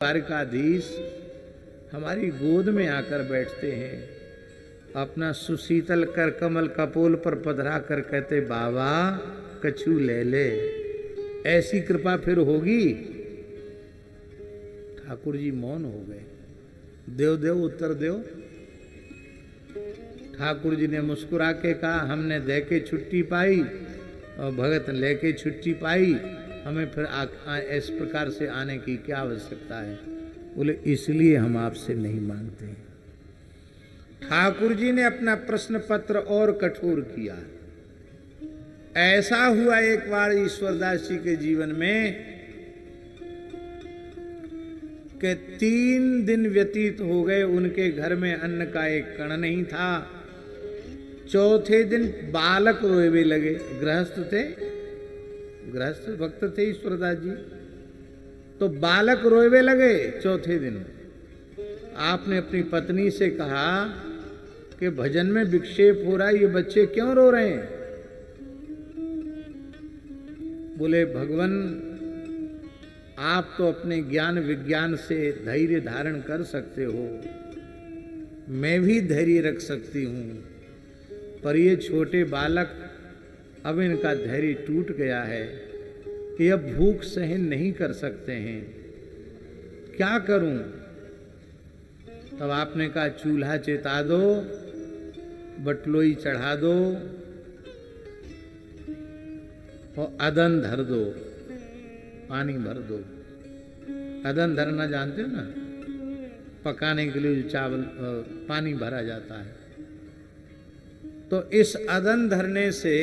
द्वारकाधीश हमारी गोद में आकर बैठते हैं, अपना सुशीतल कर कमल कपोल पर पधरा कर कहते बाबा कछु ले ले। ऐसी कृपा फिर होगी? ठाकुर जी मौन हो गए। देव देव उत्तर देव। ठाकुर जी ने मुस्कुरा के कहा हमने दे के छुट्टी पाई और भगत लेके छुट्टी पाई, हमें फिर इस प्रकार से आने की क्या आवश्यकता है? बोले इसलिए हम आपसे नहीं मांगते। ठाकुर जी ने अपना प्रश्न पत्र और कठोर किया। ऐसा हुआ एक बार ईश्वरदास जी के जीवन में कि 3 दिन व्यतीत हो गए, उनके घर में अन्न का एक कण नहीं था। चौथे दिन बालक रोए लगे। गृहस्थ थे, गृहस्थ भक्त थे ईश्वरदास जी, तो बालक रोए लगे। चौथे दिन आपने अपनी पत्नी से कहा कि भजन में विक्षेप हो रहा है, ये बच्चे क्यों रो रहे हैं? बोले भगवान आप तो अपने ज्ञान विज्ञान से धैर्य धारण कर सकते हो, मैं भी धैर्य रख सकती हूं, पर ये छोटे बालक अब इनका धैर्य टूट गया है कि अब भूख सहन नहीं कर सकते हैं, क्या करूं? तब आपने कहा चूल्हा चेता दो, बटलोई चढ़ा दो और अदन धर दो, पानी भर दो। अदन धरना जानते हो ना, पकाने के लिए जो चावल पानी भरा जाता है। तो इस अदन धरने से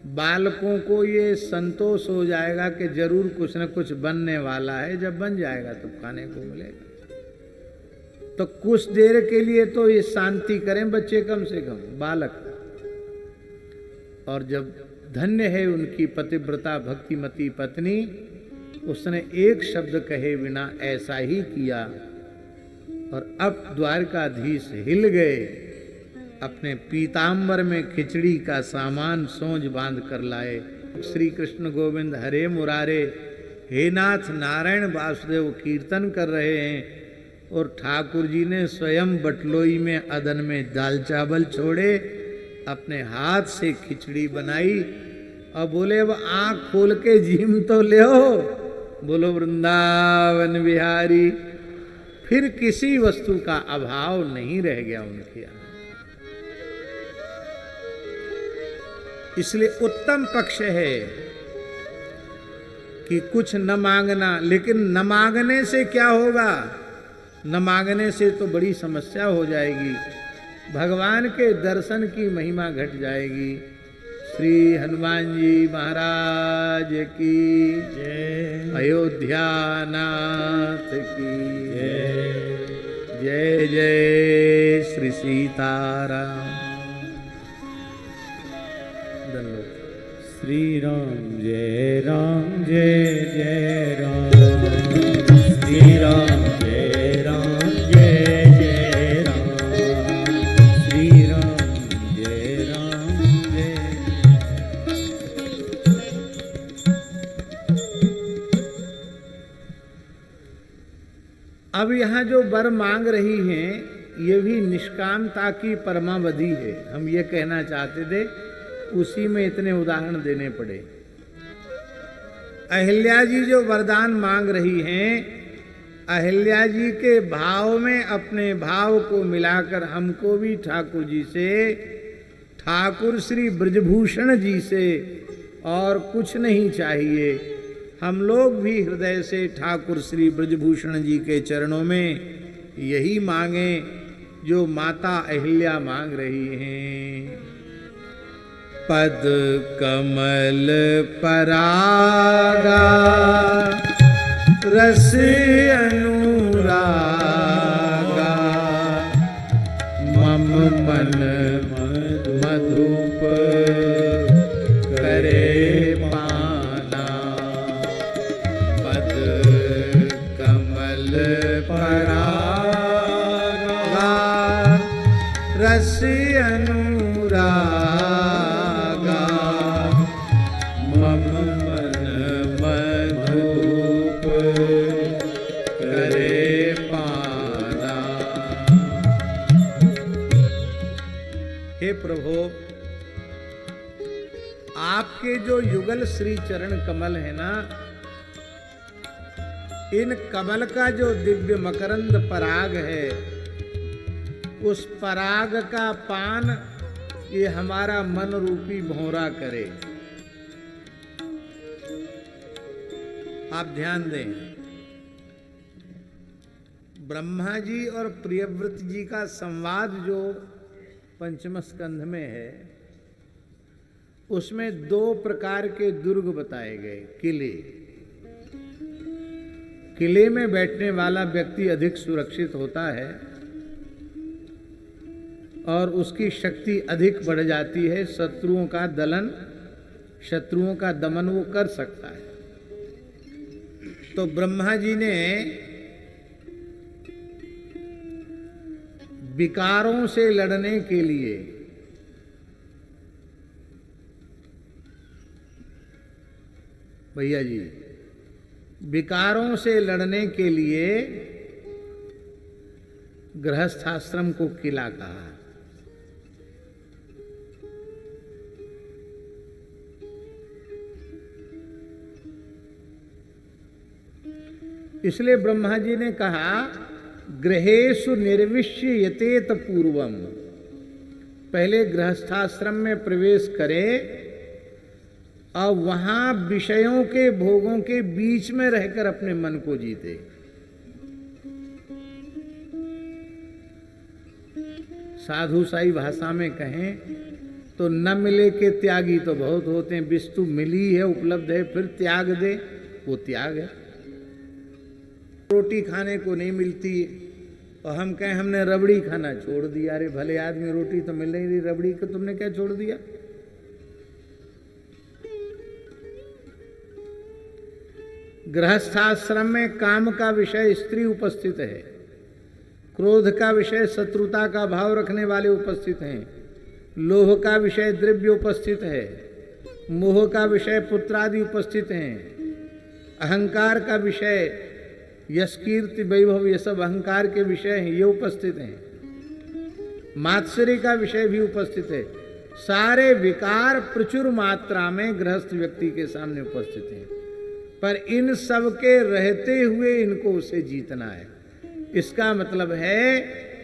बालकों को ये संतोष हो जाएगा कि जरूर कुछ न कुछ बनने वाला है, जब बन जाएगा तो खाने को मिलेगा। तो कुछ देर के लिए तो ये शांति करें बच्चे, कम से कम बालक। और जब धन्य है उनकी पतिव्रता भक्तिमती पत्नी, उसने एक शब्द कहे बिना ऐसा ही किया। और अब द्वारकाधीश हिल गए, अपने पीताम्बर में खिचड़ी का सामान सोंझ बांध कर लाए। श्री कृष्ण गोविंद हरे मुरारे, हे नाथ नारायण वासुदेव कीर्तन कर रहे हैं। और ठाकुर जी ने स्वयं बटलोई में अदन में दाल चावल छोड़े, अपने हाथ से खिचड़ी बनाई और बोले अब आंख खोल के जीम तो ले हो, बोलो वृंदावन बिहारी। फिर किसी वस्तु का अभाव नहीं रह गया उनके यहाँ। इसलिए उत्तम पक्ष है कि कुछ न मांगना, लेकिन न मांगने से क्या होगा? न मांगने से तो बड़ी समस्या हो जाएगी, भगवान के दर्शन की महिमा घट जाएगी। श्री हनुमान जी महाराज की जय, अयोध्या नाथ की जय, जय जय श्री सीताराम। श्री राम जय राम जय जय राम, श्री राम जय राम जय जय राम, श्री राम जय राम जय। अब यहाँ जो वर मांग रही हैं, ये भी निष्कामता की परमावधि है। हम ये कहना चाहते थे, उसी में इतने उदाहरण देने पड़े। अहिल्या जी जो वरदान मांग रही हैं, अहिल्या जी के भाव में अपने भाव को मिलाकर हमको भी ठाकुर जी से, ठाकुर श्री ब्रजभूषण जी से और कुछ नहीं चाहिए। हम लोग भी हृदय से ठाकुर श्री ब्रजभूषण जी के चरणों में यही मांगे जो माता अहिल्या मांग रही हैं। पद कमल परागा रस अनुरागा, मम मन मधुप करे पाना। पद कमल परागा रस अनुरागा, मम मन मधुप करे पाना। हे प्रभु, आपके जो युगल श्री चरण कमल है ना, इन कमल का जो दिव्य मकरंद पराग है, उस पराग का पान ये हमारा मन रूपी भौरा करे। आप ध्यान दें, ब्रह्मा जी और प्रियव्रत जी का संवाद जो पंचम स्कंध में है, उसमें 2 प्रकार के दुर्ग बताए गए। किले में बैठने वाला व्यक्ति अधिक सुरक्षित होता है और उसकी शक्ति अधिक बढ़ जाती है, शत्रुओं का दलन, शत्रुओं का दमन वो कर सकता है। तो ब्रह्मा जी ने विकारों से लड़ने के लिए भैया जी, विकारों से लड़ने के लिए गृहस्थाश्रम को किला कहा। इसलिए ब्रह्मा जी ने कहा, गृहेषु निर्विश्य यतेत पूर्वम, पहले गृहस्थाश्रम में प्रवेश करे और वहां विषयों के भोगों के बीच में रहकर अपने मन को जीते। साधु साई भाषा में कहें तो न मिले के त्यागी तो बहुत होते हैं। वस्तु मिली है, उपलब्ध है, फिर त्याग दे, वो त्याग है। रोटी खाने को नहीं मिलती और हम कहें हमने रबड़ी खाना छोड़ दिया। अरे भले आदमी, रोटी तो मिल नहीं रही, रबड़ी को तुमने क्या छोड़ दिया? गृहस्थाश्रम में काम का विषय स्त्री उपस्थित है, क्रोध का विषय शत्रुता का भाव रखने वाले उपस्थित हैं, लोभ का विषय द्रव्य उपस्थित है, मोह का विषय पुत्रादि उपस्थित हैं, अहंकार का विषय यश कीर्ति वैभव, ये सब अहंकार के विषय हैं, ये उपस्थित हैं। मात्सर्य का विषय भी उपस्थित है। सारे विकार प्रचुर मात्रा में गृहस्थ व्यक्ति के सामने उपस्थित हैं, पर इन सब के रहते हुए इनको उसे जीतना है। इसका मतलब है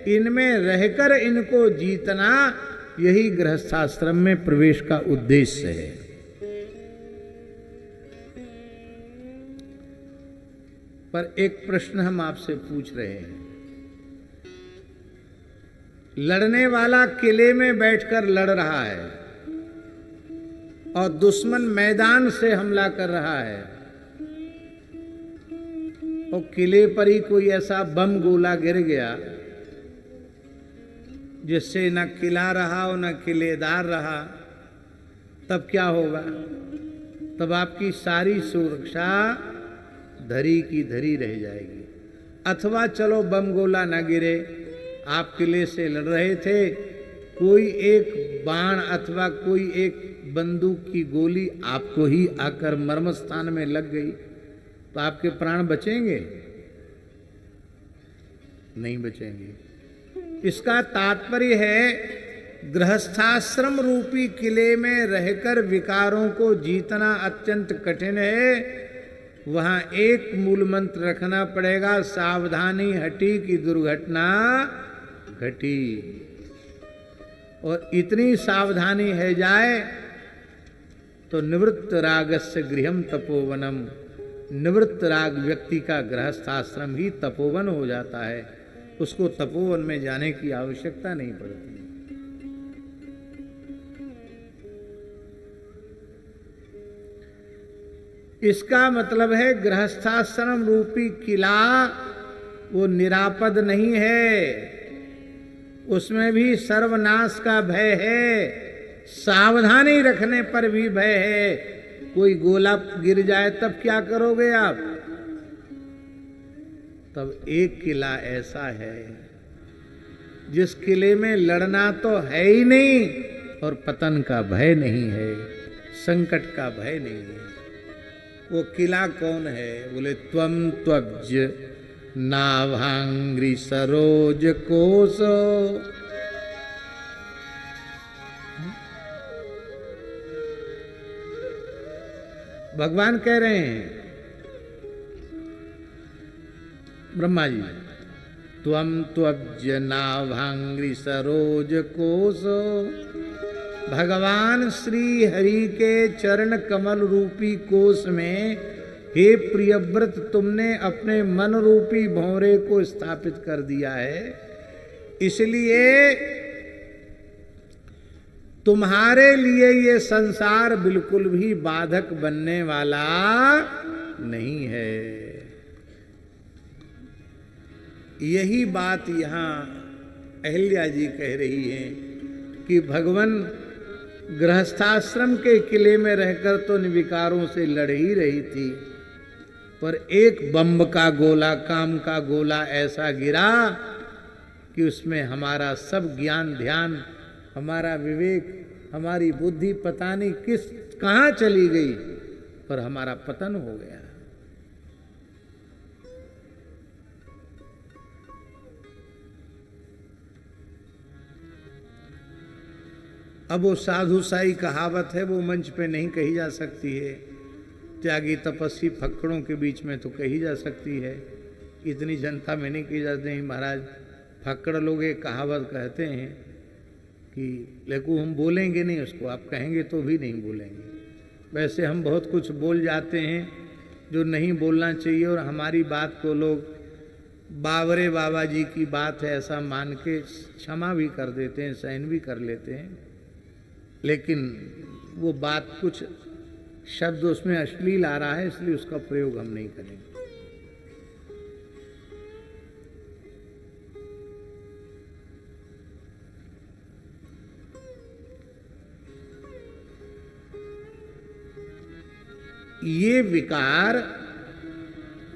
इनमें रहकर इनको जीतना, यही गृहस्थाश्रम में प्रवेश का उद्देश्य है। पर एक प्रश्न हम आपसे पूछ रहे हैं, लड़ने वाला किले में बैठकर लड़ रहा है और दुश्मन मैदान से हमला कर रहा है, और किले पर ही कोई ऐसा बम गोला गिर गया जिससे न किला रहा और न किलेदार रहा, तब क्या होगा? तब आपकी सारी सुरक्षा धरी की धरी रह जाएगी। अथवा चलो बम गोला न गिरे, आप किले से लड़ रहे थे, कोई एक बाण अथवा कोई एक बंदूक की गोली आपको ही आकर मर्म स्थान में लग गई, तो आपके प्राण बचेंगे? नहीं बचेंगे। इसका तात्पर्य है गृहस्थाश्रम रूपी किले में रहकर विकारों को जीतना अत्यंत कठिन है। वहां एक मूल मंत्र रखना पड़ेगा, सावधानी हटी कि दुर्घटना घटी। और इतनी सावधानी है जाए तो निवृत्त रागस्य गृहम तपोवनम, निवृत्त राग व्यक्ति का गृहस्थाश्रम ही तपोवन हो जाता है, उसको तपोवन में जाने की आवश्यकता नहीं पड़ती। इसका मतलब है गृहस्थाश्रम रूपी किला वो निरापद नहीं है, उसमें भी सर्वनाश का भय है, सावधानी रखने पर भी भय है। कोई गोला गिर जाए तब क्या करोगे आप? तब एक किला ऐसा है जिस किले में लड़ना तो है ही नहीं और पतन का भय नहीं है, संकट का भय नहीं है। वो किला कौन है? बोले त्वम त्वज्य नाभांग्रि सरोज कोश। भगवान कह रहे हैं ब्रह्मा जी, त्वम त्वब्ज नाभांग्रि सरोज कोश। भगवान श्री हरि के चरण कमल रूपी कोश में हे प्रियव्रत तुमने अपने मन रूपी भौरे को स्थापित कर दिया है, इसलिए तुम्हारे लिए ये संसार बिल्कुल भी बाधक बनने वाला नहीं है। यही बात यहाँ अहिल्या जी कह रही है कि भगवान गृहस्थाश्रम के किले में रहकर तो निर्विकारों से लड़ ही रही थी, पर एक बम का गोला, काम का गोला ऐसा गिरा कि उसमें हमारा सब ज्ञान ध्यान, हमारा विवेक, हमारी बुद्धि पता नहीं कहाँ चली गई, पर हमारा पतन हो गया। अब वो साधु साई कहावत है, वो मंच पे नहीं कही जा सकती है, त्यागी तपस्वी फक्कड़ों के बीच में तो कही जा सकती है, इतनी जनता में नहीं कही जाती है। महाराज फक्कड़ लोग एक कहावत कहते हैं कि लेकिन हम बोलेंगे नहीं उसको, आप कहेंगे तो भी नहीं बोलेंगे। वैसे हम बहुत कुछ बोल जाते हैं जो नहीं बोलना चाहिए, और हमारी बात को लोग बावरे बाबा जी की बात है ऐसा मान के क्षमा भी कर देते हैं, सहन भी कर लेते हैं, लेकिन वो बात कुछ शब्द उसमें अश्लील आ रहा है, इसलिए उसका प्रयोग हम नहीं करेंगे। ये विकार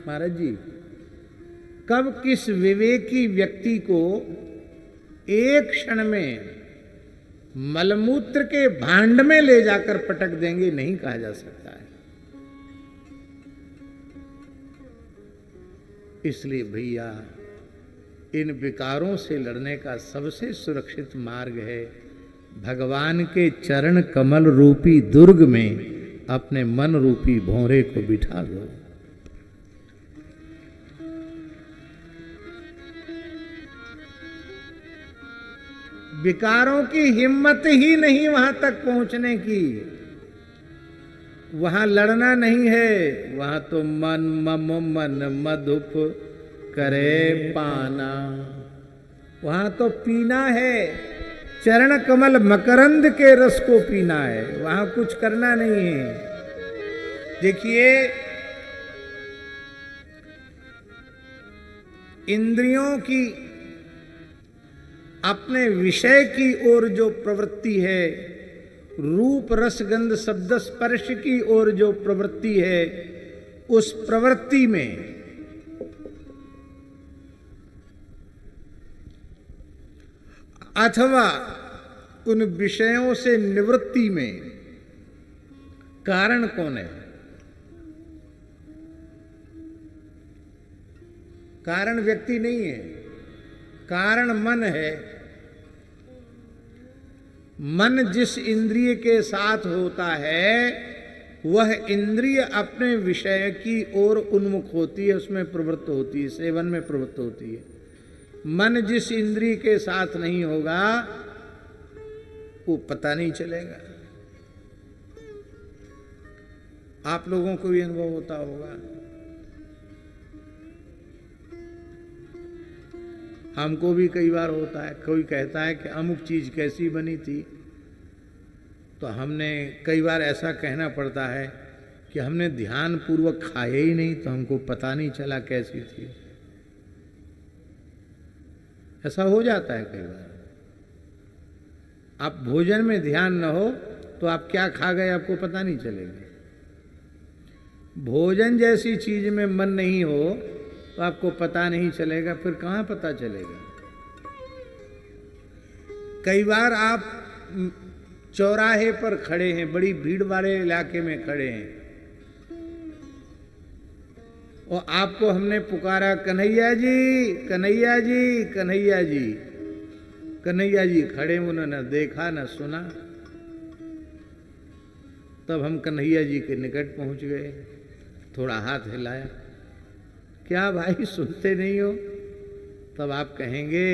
महाराज जी कब किस विवेकी व्यक्ति को एक क्षण में मलमूत्र के भांड में ले जाकर पटक देंगे नहीं कहा जा सकता है। इसलिए भैया इन विकारों से लड़ने का सबसे सुरक्षित मार्ग है भगवान के चरण कमल रूपी दुर्ग में अपने मन रूपी भौरे को बिठा दो। विकारों की हिम्मत ही नहीं वहां तक पहुंचने की, वहां लड़ना नहीं है, वहां तो मन मम मन मधुप करे पाना, वहां तो पीना है, चरण कमल मकरंद के रस को पीना है, वहां कुछ करना नहीं है। देखिए इंद्रियों की अपने विषय की ओर जो प्रवृत्ति है, रूप रस गंध शब्द स्पर्श की ओर जो प्रवृत्ति है, उस प्रवृत्ति में अथवा उन विषयों से निवृत्ति में कारण कौन है? कारण व्यक्ति नहीं है, कारण मन है। मन जिस इंद्रिय के साथ होता है वह इंद्रिय अपने विषय की ओर उन्मुख होती है, उसमें प्रवृत्त होती है, सेवन में प्रवृत्त होती है। मन जिस इंद्रिय के साथ नहीं होगा वो पता नहीं चलेगा। आप लोगों को भी अनुभव होता होगा, हमको भी कई बार होता है। कोई कहता है कि अमुक चीज कैसी बनी थी, तो हमने कई बार ऐसा कहना पड़ता है कि हमने ध्यान पूर्वक खाया ही नहीं तो हमको पता नहीं चला कैसी थी। ऐसा हो जाता है कई बार। आप भोजन में ध्यान न हो तो आप क्या खा गए आपको पता नहीं चलेगा। भोजन जैसी चीज में मन नहीं हो तो आपको पता नहीं चलेगा, फिर कहाँ पता चलेगा। कई बार आप चौराहे पर खड़े हैं, बड़ी भीड़ वाले इलाके में खड़े हैं, और आपको हमने पुकारा कन्हैया जी, कन्हैया जी, कन्हैया जी। कन्हैया जी खड़े, उन्होंने देखा न सुना। तब हम कन्हैया जी के निकट पहुंच गए, थोड़ा हाथ हिलाया, क्या भाई सुनते नहीं हो? तब आप कहेंगे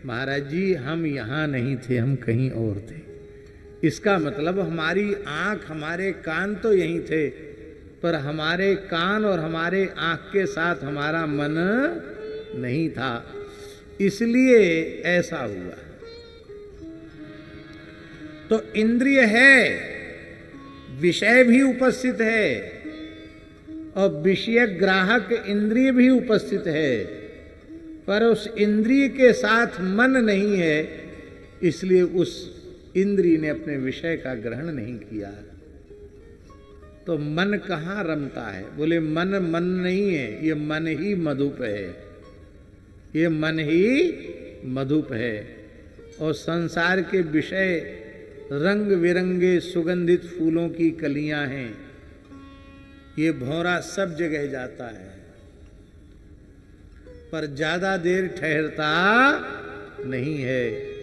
महाराज जी हम यहाँ नहीं थे, हम कहीं और थे। इसका मतलब हमारी आंख हमारे कान तो यहीं थे, पर हमारे कान और हमारे आंख के साथ हमारा मन नहीं था, इसलिए ऐसा हुआ। तो इंद्रिय है, विषय भी उपस्थित है और विषय ग्राहक इंद्रिय भी उपस्थित है, पर उस इंद्रिय के साथ मन नहीं है, इसलिए उस इंद्रिय ने अपने विषय का ग्रहण नहीं किया। तो मन कहाँ रमता है? बोले मन मन नहीं है, ये मन ही मधुप है, ये मन ही मधुप है। और संसार के विषय रंग बिरंगे सुगंधित फूलों की कलियां हैं, ये भौरा सब जगह जाता है, पर ज्यादा देर ठहरता नहीं है।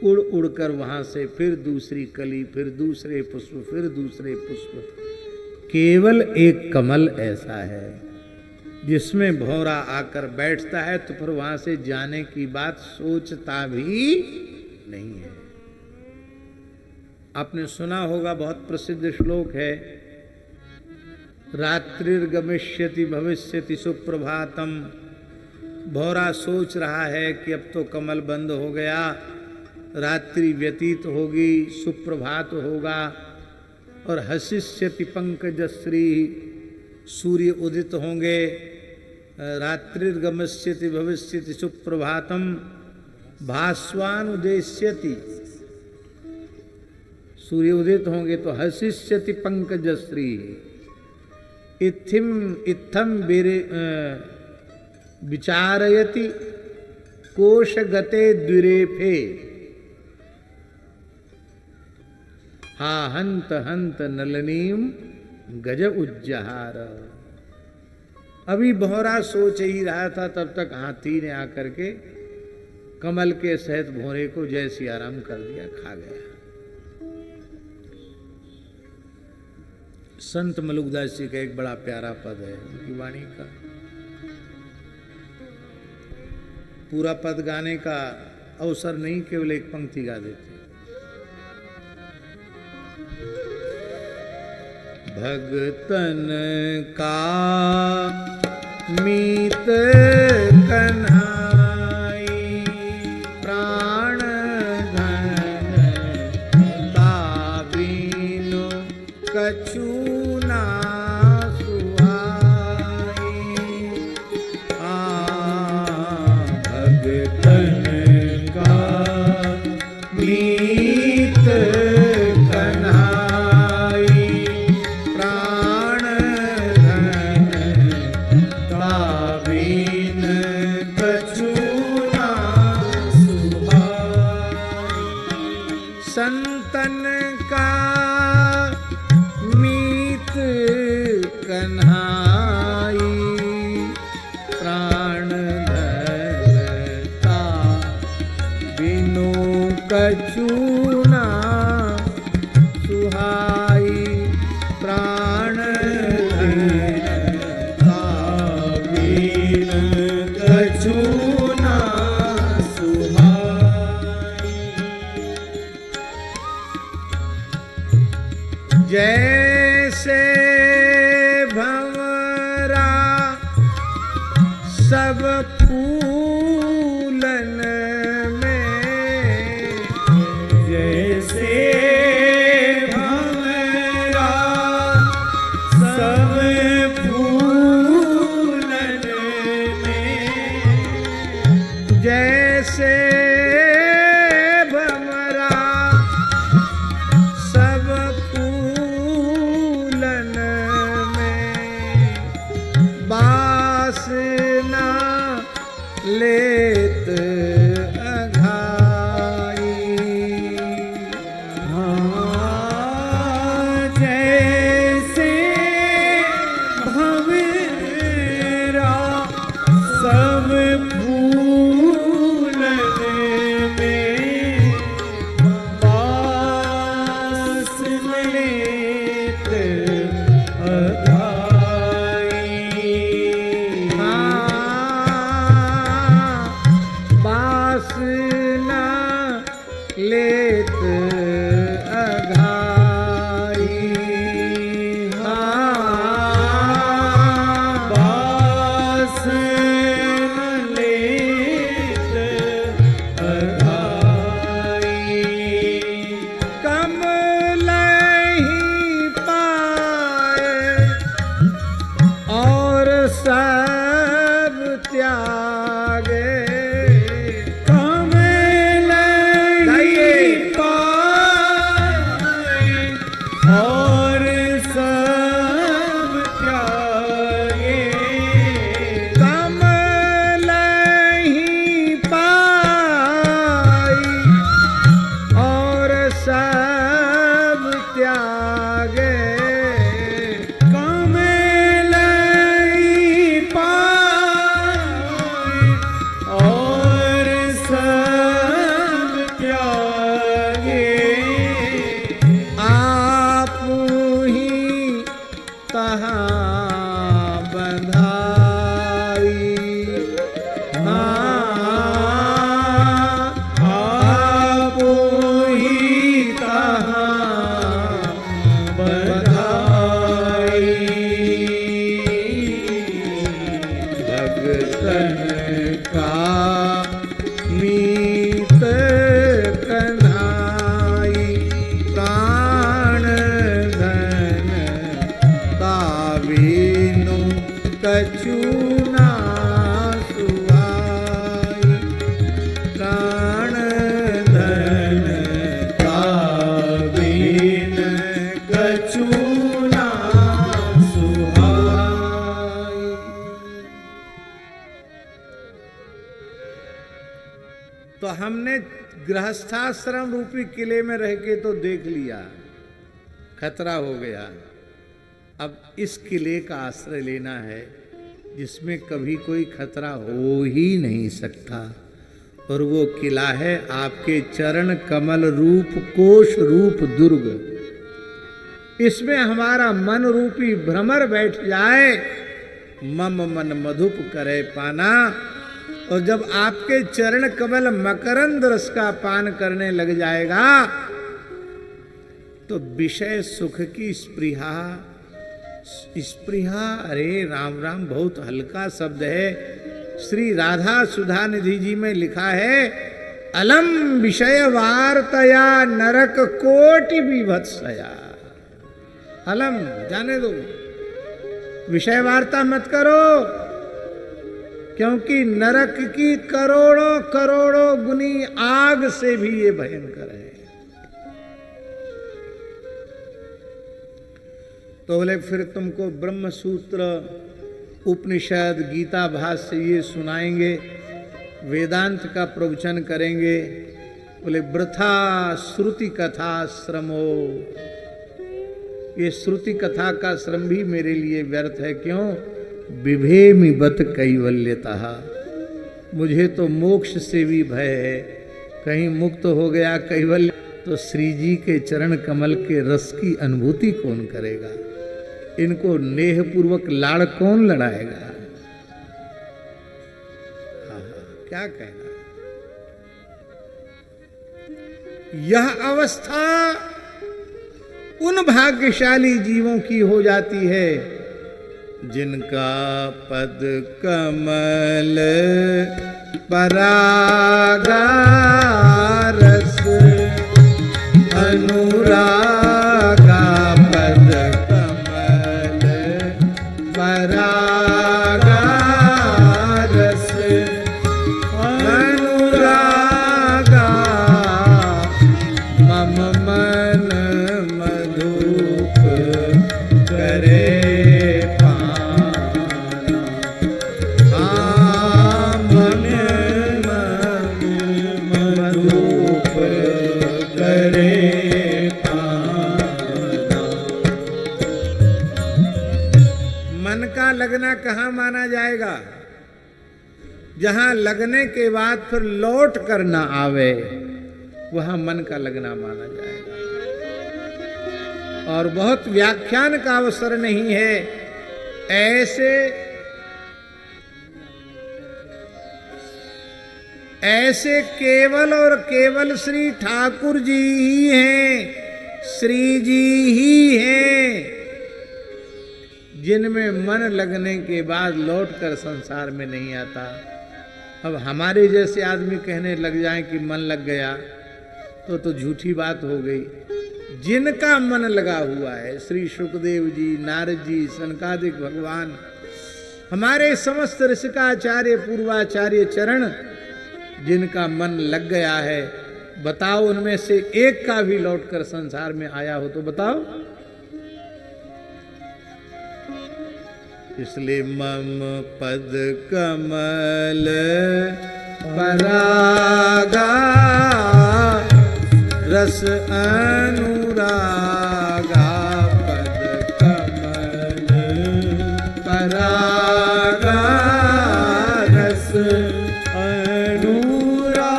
उड़ उड़कर वहां से फिर दूसरी कली, फिर दूसरे पुष्प, फिर दूसरे पुष्प। केवल एक कमल ऐसा है जिसमें भौरा आकर बैठता है, तो फिर वहां से जाने की बात सोचता भी नहीं है। आपने सुना होगा, बहुत प्रसिद्ध श्लोक है, रात्रिर्गमिष्यति भविष्यति सुप्रभातम। भौरा सोच रहा है कि अब तो कमल बंद हो गया, रात्रि व्यतीत होगी, सुप्रभात होगा। और हसिष्यति पंकजश्री, सूर्य उदित होंगे। रात्रिर्गमिष्यति भविष्यति सुप्रभातम भास्वान उदेश्यति, सूर्य उदित होंगे तो हसिष्यति पंकजश्री। इत्थम विचारयति कोशगते द्विरेफे, हा हंत हंत नलनीम गज उज्जहार। अभी भौरा सोच ही रहा था, तब तक हाथी ने आकर के कमल के सहित भौरे को जय सिया राम कर दिया, खा गया। संत मलुकदास जी का एक बड़ा प्यारा पद है उनकी वाणी का, पूरा पद गाने का अवसर नहीं, केवल एक पंक्ति गा देते। भगतन का मीत कन्हाई, प्राण धन ताबीनु कछु ना सुहाई। भगतन का मीत संतन का मीत कन्हाई, प्राण धनता बिनु कछु ना सुहाई। प्राण धनता बिनु कछु ना जैसे भंवरा सब फूलन में, जैसे भंवरा सब फूलन में, जैसे लेत अघाई। जैसे भंवरा सब फूलन में बास लेत अघाई। बास न लेत अघाई। बास न लेत अघाई। कमल ही पाए और सब त्यागे। कमल ही पाए और सब त्यागे। कमल ही पाई और सब त्यागे। कमल ही पाए और सब त्यागे। आप ही तहाँ बंधाई। आप ही तहाँ बधाई। भगतन का मीत कन्हाई। प्राण धन तावीनु कछु ना सुहाई। प्राण धन तावीन कछु ना सुहाई। तो हमने गृहस्थाश्रम रूपी किले में रह के तो देख लिया, खतरा हो गया। अब इस किले का आश्रय लेना है जिसमें कभी कोई खतरा हो ही नहीं सकता। और वो किला है आपके चरण कमल रूप कोश रूप दुर्ग। इसमें हमारा मन रूपी भ्रमर बैठ जाए, मम मन मधुप करे पाना। और जब आपके चरण कमल मकरंद रस का पान करने लग जाएगा तो विषय सुख की स्पृहा। स्पृहा, अरे राम राम, बहुत हल्का शब्द है। श्री राधा सुधा निधि जी में लिखा है, अलम विषय वार्तया नरक कोटि विभत्सया। अलम जाने दो, विषय वार्ता मत करो, क्योंकि नरक की करोड़ों करोड़ों गुनी आग से भी ये भयंकर है। तो बोले फिर तुमको ब्रह्म सूत्र उपनिषद गीता भाष्य ये सुनाएंगे, वेदांत का प्रवचन करेंगे। बोले वृथा श्रुति कथा श्रमो, ये श्रुति कथा का श्रम भी मेरे लिए व्यर्थ है। क्यों? विभेमि बत कैवल्यतः, मुझे तो मोक्ष से भी भय है, कहीं मुक्त हो गया कैवल्य तो श्री जी के चरण कमल के रस की अनुभूति कौन करेगा? इनको नेह पूर्वक लाड़ कौन लड़ाएगा? क्या कहना। यह अवस्था उन भाग्यशाली जीवों की हो जाती है जिनका पद कमल परागारस अनुरागा। पद कमल परागारस अनुरागा। मम मन मधुप करे जहां लगने के बाद फिर लौट कर ना आवे, वहां मन का लगना माना जाएगा। और बहुत व्याख्यान का अवसर नहीं है, ऐसे केवल और केवल श्री ठाकुर जी ही हैं, श्री जी ही हैं, जिनमें मन लगने के बाद लौटकर संसार में नहीं आता। अब हमारे जैसे आदमी कहने लग जाएं कि मन लग गया तो झूठी बात हो गई। जिनका मन लगा हुआ है, श्री सुखदेव जी, नारद जी, सनकादिक भगवान, हमारे समस्त ऋषिकाचार्य पूर्वाचार्य चरण, जिनका मन लग गया है, बताओ उनमें से एक का भी लौटकर संसार में आया हो तो बताओ। इसलिए मम पद कमल परागा रस अनुरागा, पद कमल परागा रस अनुरागा,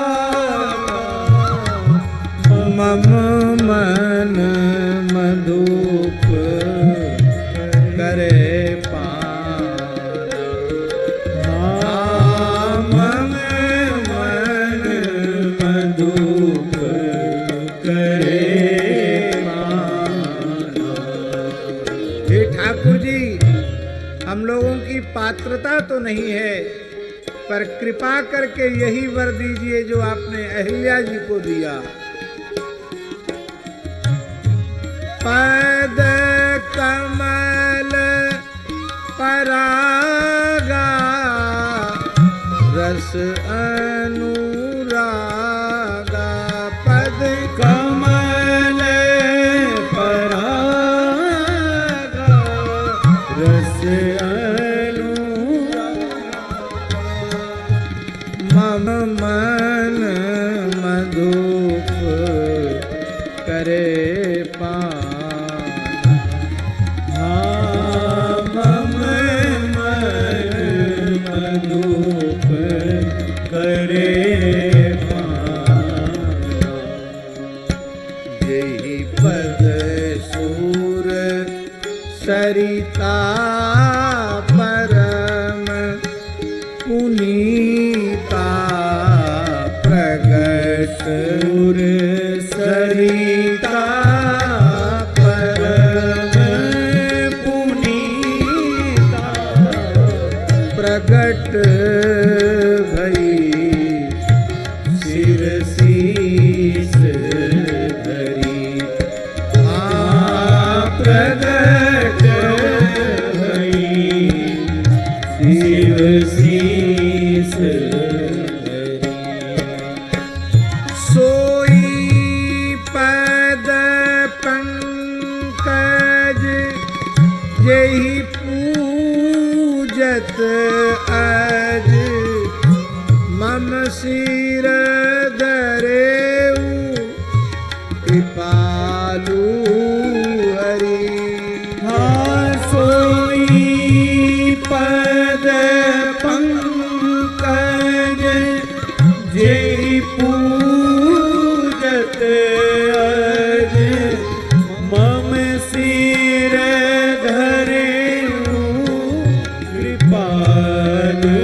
मम मन मधुप करे पात्रता तो नहीं है, पर कृपा करके यही वर दीजिए जो आपने अहिल्या जी को दिया। पद कमल परागा रस अनुरागा, पद कमल परागा रस मम मन मधुप करे पाना, मम मन मधुप करे पाना, यही पद सूर सरिता परम पुनीता प्रगट सुर सरिता परम पुनीता प्रगट भई सिर शीस धरी, प्रगट भई सिर शीस धरी, सोई पद पंकज जेहि पूजत अज, मम सिर धरेउ कृपालु हरि। हाँ सोई पद पंकज जेहि पूजत अज, मम सिर धरेउ कृपालु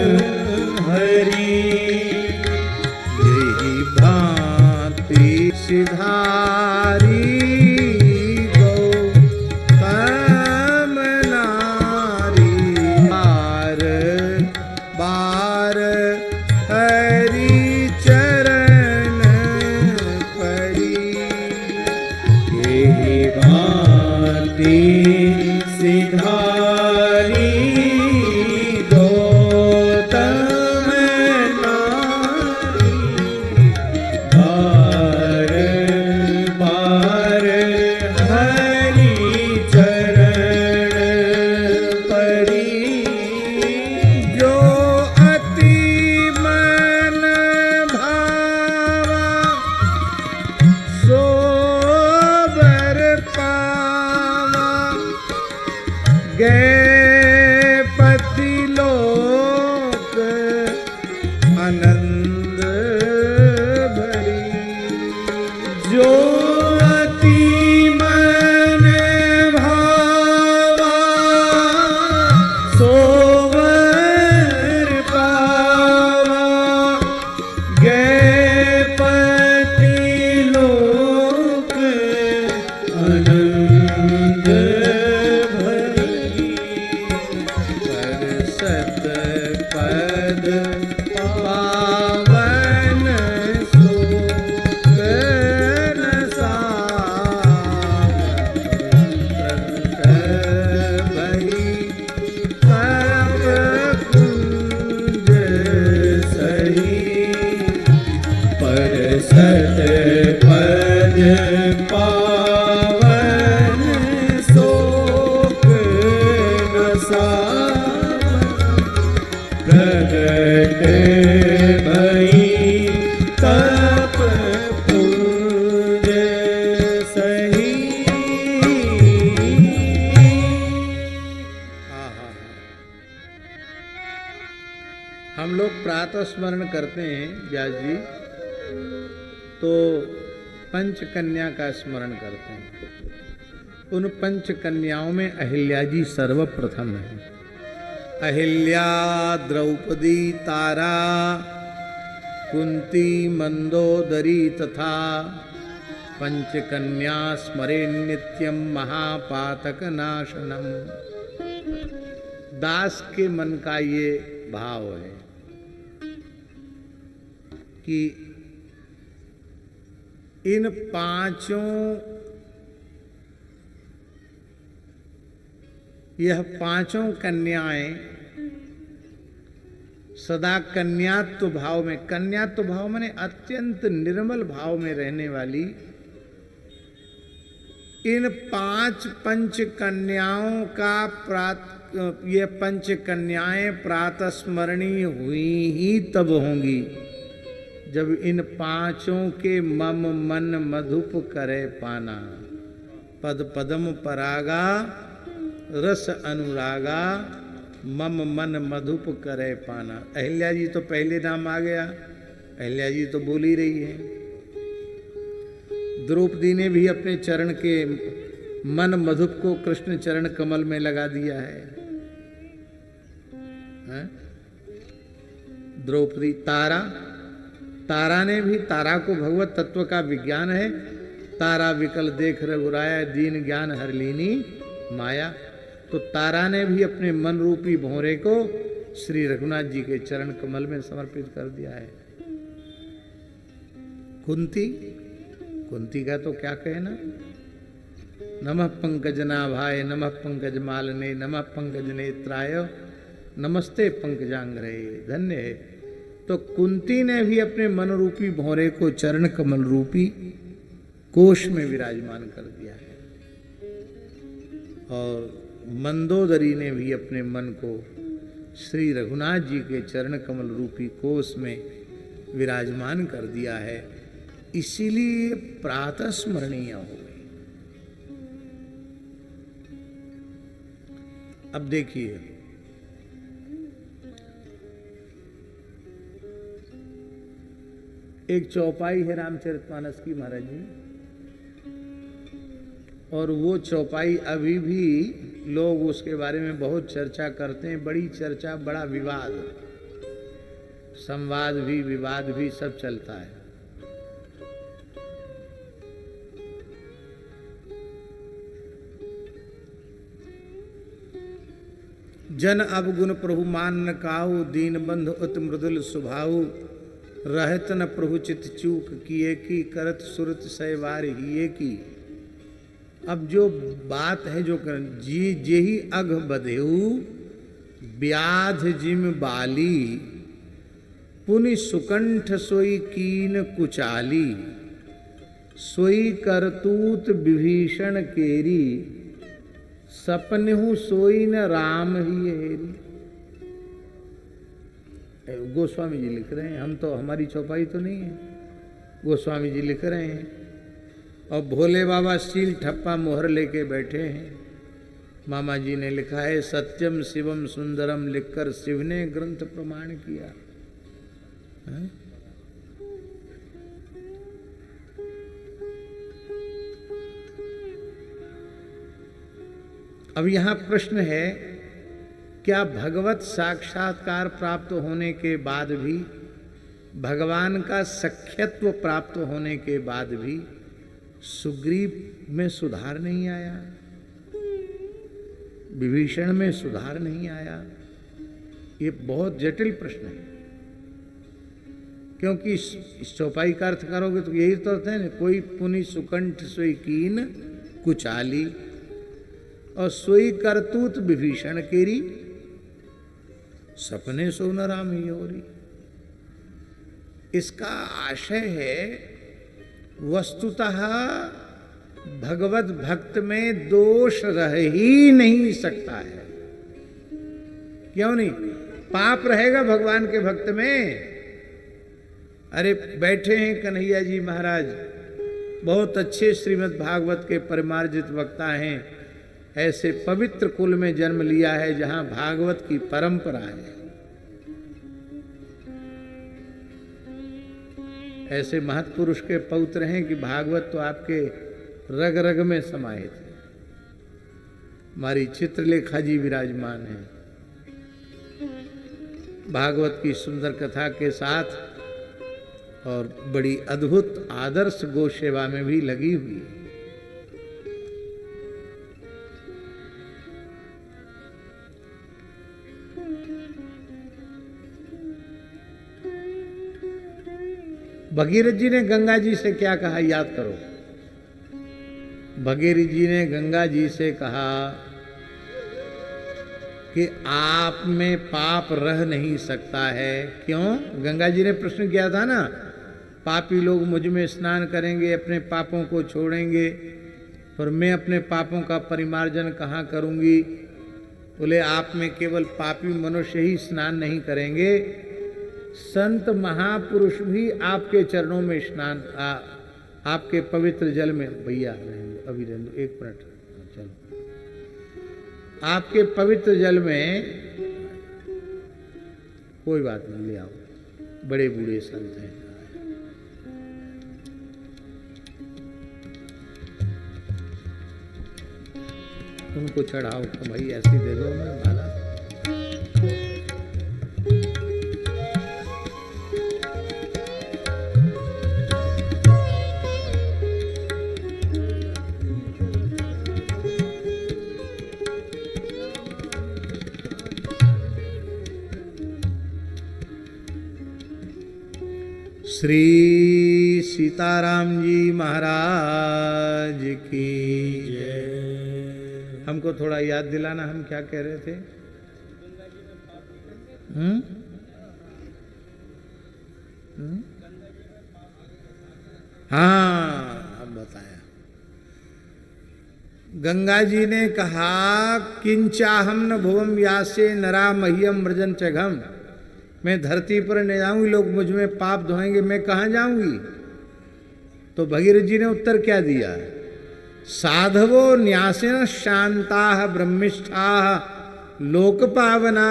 हरि। यही भांति सिधारी गौतम नारी, बार बार हरि चरण पड़ी, यही भांति सिधारी गौतम नारी, बार बार हरि चरण पड़ी, जो अति आनंद भरी। जो अति मन भावा सोवर पावा, गए पति लोक आनंद भरी। पर सत पद पावन सुख न सावत भई, तप कुंज सही। पर सत पद पावन शोक न सावत, प्रगट भई तप पुंज सही। हम लोग प्रातः स्मरण करते हैं व्यास जी, तो पंच कन्या का स्मरण करते हैं। उन पंच कन्याओं में अहिल्या जी सर्वप्रथम है। अहिल्या, द्रौपदी, तारा, कुंती, मंदोदरी तथा पंचकन्या स्मरे नित्यम महापातक नाशनम। दास के मन का ये भाव है कि इन पांचों, यह पांचों कन्याएं सदा कन्यात्व भाव में, कन्यात्व भाव माने अत्यंत निर्मल भाव में रहने वाली इन पांच पंच कन्याओं का ये पंच कन्याएं प्रातः स्मरणीय हुई ही तब होंगी जब इन पांचों के मम मन मधुप करे पाना। पद पदम परागा रस अनुरागा, मम मन मधुप करे पाना। अहिल्या जी तो पहले नाम आ गया, अहिल्या जी तो बोल ही रही है। द्रौपदी ने भी अपने चरण के मन मधुप को कृष्ण चरण कमल में लगा दिया है। द्रौपदी, तारा, तारा ने भी, तारा को भगवत तत्व का विज्ञान है। तारा विकल देख रघुराया, दीन ज्ञान हर लीनी माया। तो तारा ने भी अपने मन रूपी भौरे को श्री रघुनाथ जी के चरण कमल में समर्पित कर दिया है। कुंती, कुंती का तो क्या कहना। नमः पंकजनाभाय, नमः पंकज मालने, नमः पंकज नेत्राय, नमस्ते पंकजांग्रे, धन्य है। तो कुंती ने भी अपने मन रूपी भौरे को चरण कमल रूपी कोश में विराजमान कर दिया है। और मंदोदरी ने भी अपने मन को श्री रघुनाथ जी के चरण कमल रूपी कोश में विराजमान कर दिया है। इसीलिए प्रातः स्मरणीय हो गई। अब देखिए, एक चौपाई है रामचरितमानस की महाराज जी, और वो चौपाई अभी भी लोग उसके बारे में बहुत चर्चा करते हैं। बड़ी चर्चा, बड़ा विवाद, संवाद भी, विवाद भी, सब चलता है। जन अवगुण प्रभु मान न काहू, दीन बंधु उत मृदुल स्वभाव, रहत न प्रभु चित चूक किए की, करत सुरत सैवार हिए की। अब जो बात है, जो जी जेहि अघ बधेऊ व्याध जिम बाली, पुनि सुकंठ सोई कीन कुचाली, सोई करतूत विभीषण केरी, सपनहु सोई न राम ही हेरी। गोस्वामी जी लिख रहे हैं, हम तो, हमारी चौपाई तो नहीं है, गोस्वामी जी लिख रहे हैं। और भोले बाबा सील ठप्पा मोहर लेके बैठे हैं। मामा जी ने लिखा है सत्यम शिवम सुंदरम, लिखकर शिव ने ग्रंथ प्रमाण किया। हाँ? अब यहां प्रश्न है, क्या भगवत साक्षात्कार प्राप्त होने के बाद भी, भगवान का सख्यत्व प्राप्त होने के बाद भी सुग्रीव में सुधार नहीं आया, विभीषण में सुधार नहीं आया? ये बहुत जटिल प्रश्न है, क्योंकि इस चौपाई का अर्थ करोगे तो यही तो अर्थ है ना, कोई पुनि सुकंठ सोई कीन कुचाली, और सोई करतूत विभीषण केरी, सपने सो न राम योरी। इसका आशय है, वस्तुतः भगवत भक्त में दोष रह ही नहीं सकता है। क्यों नहीं? पाप रहेगा भगवान के भक्त में? अरे बैठे हैं कन्हैया जी महाराज, बहुत अच्छे श्रीमद् भागवत के परिमार्जित वक्ता हैं, ऐसे पवित्र कुल में जन्म लिया है जहां भागवत की परंपरा है। ऐसे महत्पुरुष के पौत्र हैं कि भागवत तो आपके रग रग में समाहित है। हमारी चित्रलेखा जी विराजमान है, भागवत की सुंदर कथा के साथ, और बड़ी अद्भुत आदर्श गो सेवा में भी लगी हुई है। भगीरथ जी ने गंगा जी से क्या कहा, याद करो। भगीरथ जी ने गंगा जी से कहा कि आप में पाप रह नहीं सकता है। क्यों? गंगा जी ने प्रश्न किया था ना, पापी लोग मुझ में स्नान करेंगे, अपने पापों को छोड़ेंगे, पर मैं अपने पापों का परिमार्जन कहाँ करूँगी? बोले आप में केवल पापी मनुष्य ही स्नान नहीं करेंगे, संत महापुरुष भी आपके चरणों में स्नान, आपके पवित्र जल में, भैया अभी रहने दो, एक मिनट चलो, आपके पवित्र जल में, कोई बात नहीं, ले आओ, बड़े बूढ़े संत हैं। उनको चढ़ाओ तो भाई ऐसे दे दो मैं माला। श्री सीताराम जी महाराज की जय। हमको थोड़ा याद दिलाना, हम क्या कह रहे थे? हाँ, अब बताया। गंगा जी ने कहा, किंचाहम न भुवम यासे नरा मह्यम व्रजन चघम, मैं धरती पर नहीं जाऊंगी, लोग मुझ में पाप धोएंगे, मैं कहाँ जाऊंगी? तो भगीरथ जी ने उत्तर क्या दिया? साधवो न्यासिन शांता ब्रह्मिष्ठा लोकपावना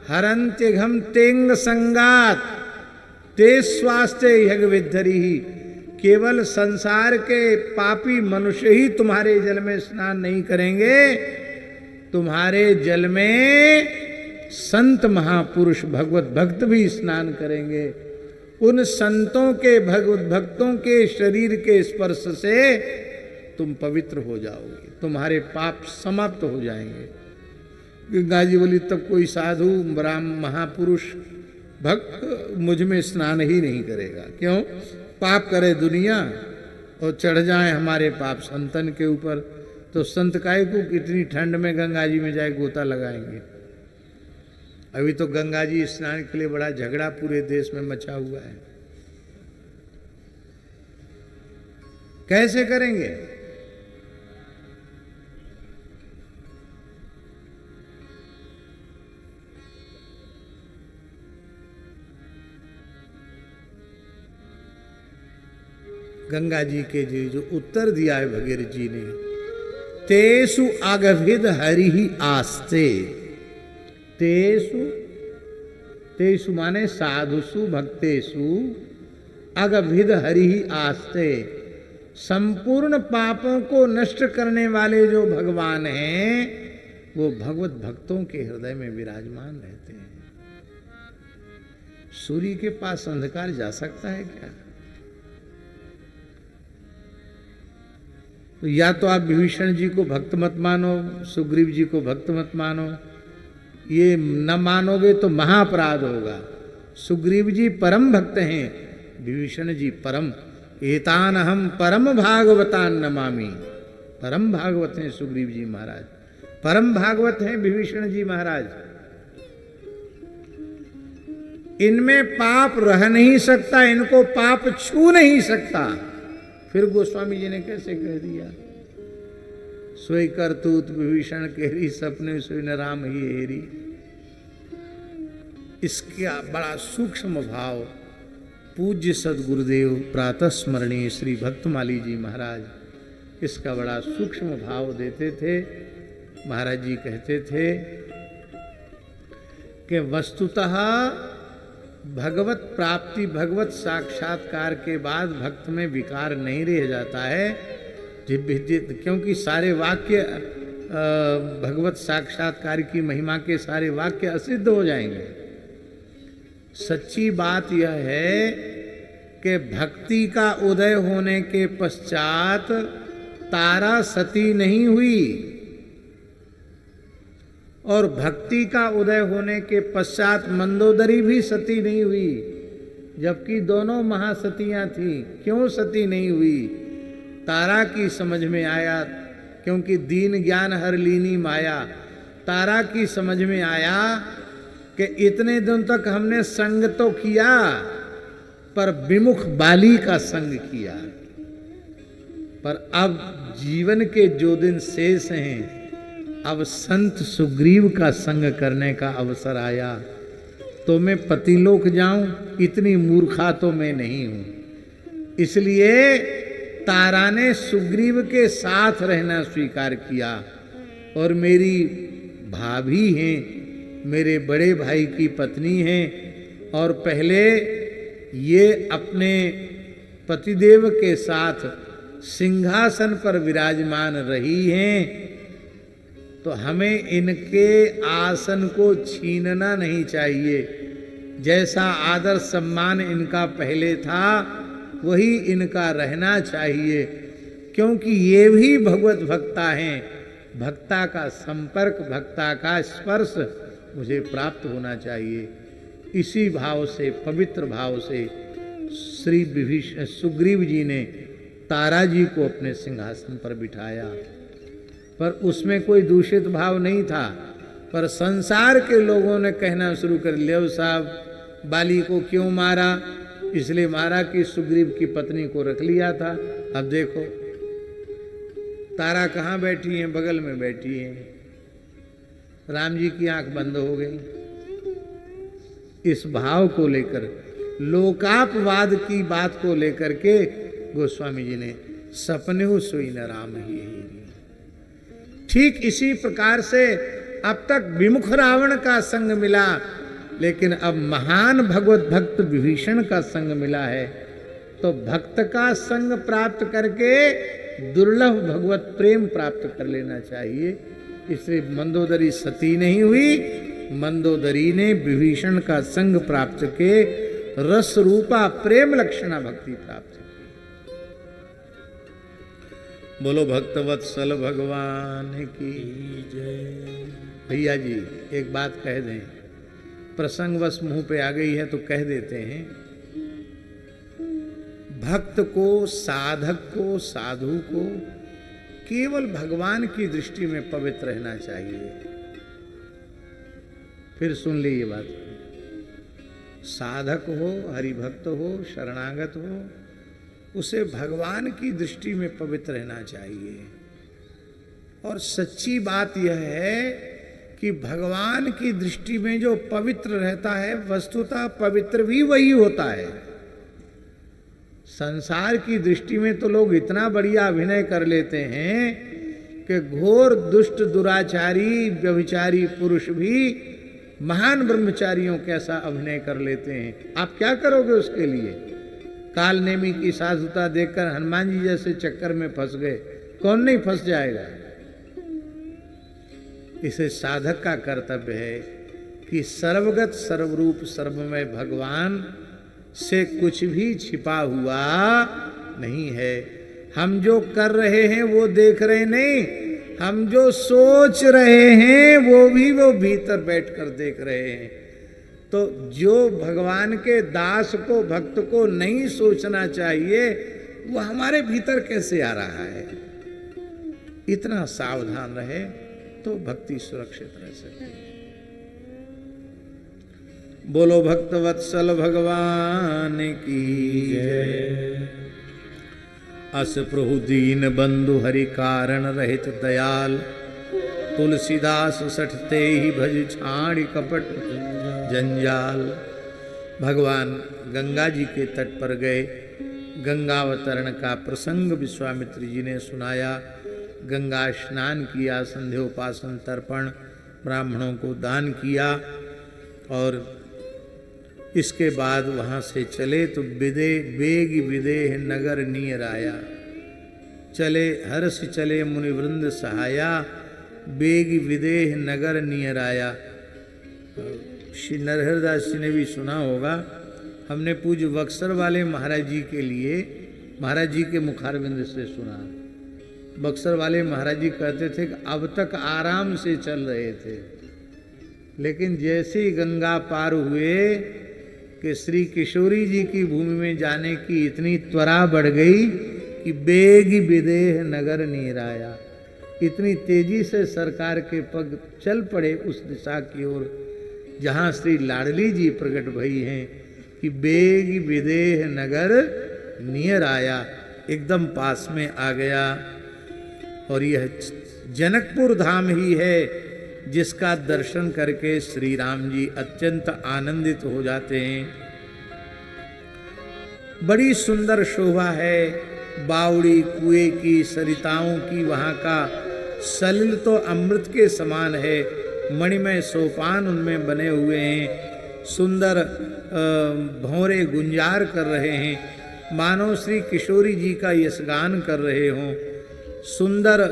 हरंत्यघम तेंग संगात ते स्वास्थ्य यज्ञ विद्धरी। केवल संसार के पापी मनुष्य ही तुम्हारे जल में स्नान नहीं करेंगे, तुम्हारे जल में संत महापुरुष भगवत भक्त भी स्नान करेंगे। उन संतों के, भगवत भक्तों के शरीर के स्पर्श से तुम पवित्र हो जाओगे, तुम्हारे पाप समाप्त हो जाएंगे। गंगा जी बोली, तब कोई साधु ब्राह्मण महापुरुष भक्त मुझ में स्नान ही नहीं करेगा। क्यों? पाप करे दुनिया और चढ़ जाए हमारे पाप संतन के ऊपर, तो संत काय को कितनी ठंड में गंगा जी में जाए गोता लगाएंगे। अभी तो गंगा जी स्नान के लिए बड़ा झगड़ा पूरे देश में मचा हुआ है, कैसे करेंगे? गंगा जी के जी जो उत्तर दिया है भगीरथ जी ने, तेसु अगभिद हरि ही आस्ते, तेसु तेषु माने साधुषु भक्तेषु अगभिद हरि आस्ते। संपूर्ण पापों को नष्ट करने वाले जो भगवान हैं वो भगवत भक्तों के हृदय में विराजमान रहते हैं। सूर्य के पास अंधकार जा सकता है क्या? तो या तो आप विभीषण जी को भक्त मत मानो, सुग्रीव जी को भक्त मत मानो। ये न मानोगे तो महाअपराध होगा। सुग्रीव जी परम भक्त हैं, विभीषण जी परम। एतान हम परम भागवतान नमामि। परम भागवत हैं सुग्रीव जी महाराज, परम भागवत हैं विभीषण जी महाराज। इनमें पाप रह नहीं सकता, इनको पाप छू नहीं सकता। फिर गोस्वामी जी ने कैसे कह दिया, सोई करतूत विभीषण केरी, सपने सोई न राम ही हेरी। इसका बड़ा सूक्ष्म भाव पूज्य सदगुरुदेव प्रातः स्मरणीय श्री भक्तमाली जी महाराज इसका बड़ा सूक्ष्म भाव देते थे। महाराज जी कहते थे कि वस्तुतः भगवत प्राप्ति, भगवत साक्षात्कार के बाद भक्त में विकार नहीं रह जाता है, क्योंकि सारे वाक्य भगवत साक्षात्कार की महिमा के सारे वाक्य असिद्ध हो जाएंगे। सच्ची बात यह है कि भक्ति का उदय होने के पश्चात तारा सती नहीं हुई और भक्ति का उदय होने के पश्चात मंदोदरी भी सती नहीं हुई, जबकि दोनों महासतियां थी। क्यों सती नहीं हुई? तारा की समझ में आया, क्योंकि दीन ज्ञान हर लीनी माया। तारा की समझ में आया कि इतने दिन तक हमने संग तो किया पर विमुख बाली का संग किया, पर अब जीवन के जो दिन शेष हैं अब संत सुग्रीव का संग करने का अवसर आया, तो मैं पतिलोक जाऊं, इतनी मूर्खा तो मैं नहीं हूं। इसलिए तारा ने सुग्रीव के साथ रहना स्वीकार किया और मेरी भाभी हैं, मेरे बड़े भाई की पत्नी हैं और पहले ये अपने पतिदेव के साथ सिंहासन पर विराजमान रही हैं, तो हमें इनके आसन को छीनना नहीं चाहिए। जैसा आदर सम्मान इनका पहले था वही इनका रहना चाहिए, क्योंकि ये भी भगवत भक्ता हैं। भक्ता का संपर्क, भक्ता का स्पर्श मुझे प्राप्त होना चाहिए। इसी भाव से, पवित्र भाव से श्री विभीषण सुग्रीव जी ने तारा जी को अपने सिंहासन पर बिठाया, पर उसमें कोई दूषित भाव नहीं था। पर संसार के लोगों ने कहना शुरू कर लिया, साहब बाली को क्यों मारा? इसलिए मारा कि सुग्रीव की पत्नी को रख लिया था। अब देखो तारा कहाँ बैठी हैं? बगल में बैठी हैं। राम जी की आंख बंद हो गई। इस भाव को लेकर, लोकापवाद की बात को लेकर के गोस्वामी जी ने सपने हो सोई न राम ही हेरी। ठीक इसी प्रकार से अब तक विमुख रावण का संग मिला, लेकिन अब महान भगवत भक्त विभीषण का संग मिला है। तो भक्त का संग प्राप्त करके दुर्लभ भगवत प्रेम प्राप्त कर लेना चाहिए। इसलिए मंदोदरी सती नहीं हुई, मंदोदरी ने विभीषण का संग प्राप्त के रस रूपा प्रेम लक्षणा भक्ति प्राप्त की। बोलो भक्तवत्सल भगवान की जय। भैया जी एक बात कह दें, प्रसंगवश मुंह पे आ गई है तो कह देते हैं। भक्त को, साधक को, साधु को केवल भगवान की दृष्टि में पवित्र रहना चाहिए। फिर सुन ली ये बात, साधक हो, हरिभक्त हो, शरणागत हो, उसे भगवान की दृष्टि में पवित्र रहना चाहिए। और सच्ची बात यह है कि भगवान की दृष्टि में जो पवित्र रहता है वस्तुतः पवित्र भी वही होता है। संसार की दृष्टि में तो लोग इतना बढ़िया अभिनय कर लेते हैं कि घोर दुष्ट दुराचारी व्यभिचारी पुरुष भी महान ब्रह्मचारियों कैसा अभिनय कर लेते हैं। आप क्या करोगे उसके लिए? काल नेमी की साधुता देखकर हनुमान जी जैसे चक्कर में फंस गए, कौन नहीं फंस जाएगा? इसे साधक का कर्तव्य है कि सर्वगत सर्वरूप सर्वमय भगवान से कुछ भी छिपा हुआ नहीं है। हम जो कर रहे हैं वो देख रहे नहीं, हम जो सोच रहे हैं वो भी वो भीतर बैठकर देख रहे हैं। तो जो भगवान के दास को, भक्त को नहीं सोचना चाहिए, वो हमारे भीतर कैसे आ रहा है? इतना सावधान रहे तो भक्ति सुरक्षित रह सकती है। बोलो भक्त वत्सल भगवान की जय। अस प्रभु दीन बंधु हरि कारण रहित दयाल, तुलसीदास सठते ही भज छाड़ी कपट जंजाल। भगवान गंगा जी के तट पर गए, गंगावतरण का प्रसंग विश्वामित्र जी ने सुनाया। गंगा स्नान किया, संध्योपासन तर्पण ब्राह्मणों को दान किया और इसके बाद वहाँ से चले तो बेग विदेह नगर नियर आया। चले हर्ष चले मुनिवृंद सहाया, बेग विदेह नगर नियर आया। श्री नरहरदास जी ने भी सुना होगा। हमने पूज्य बक्सर वाले महाराज जी के लिए, महाराज जी के मुखारविंद से सुना। बक्सर वाले महाराज जी कहते थे कि अब तक आराम से चल रहे थे, लेकिन जैसे ही गंगा पार हुए कि श्री किशोरी जी की भूमि में जाने की इतनी त्वरा बढ़ गई कि बेग विदेह नगर नीराया। इतनी तेजी से सरकार के पग चल पड़े उस दिशा की ओर जहाँ श्री लाडली जी प्रकट भई हैं कि बेग विदेह नगर नियर आया, एकदम पास में आ गया। और यह जनकपुर धाम ही है जिसका दर्शन करके श्री राम जी अत्यंत आनंदित हो जाते हैं। बड़ी सुंदर शोभा है, बावड़ी कुएं की, सरिताओं की, वहाँ का सलिल तो अमृत के समान है। मणिमय सोपान उनमें बने हुए हैं, सुंदर भौरे गुंजार कर रहे हैं, मानो श्री किशोरी जी का यशगान कर रहे हों। सुंदर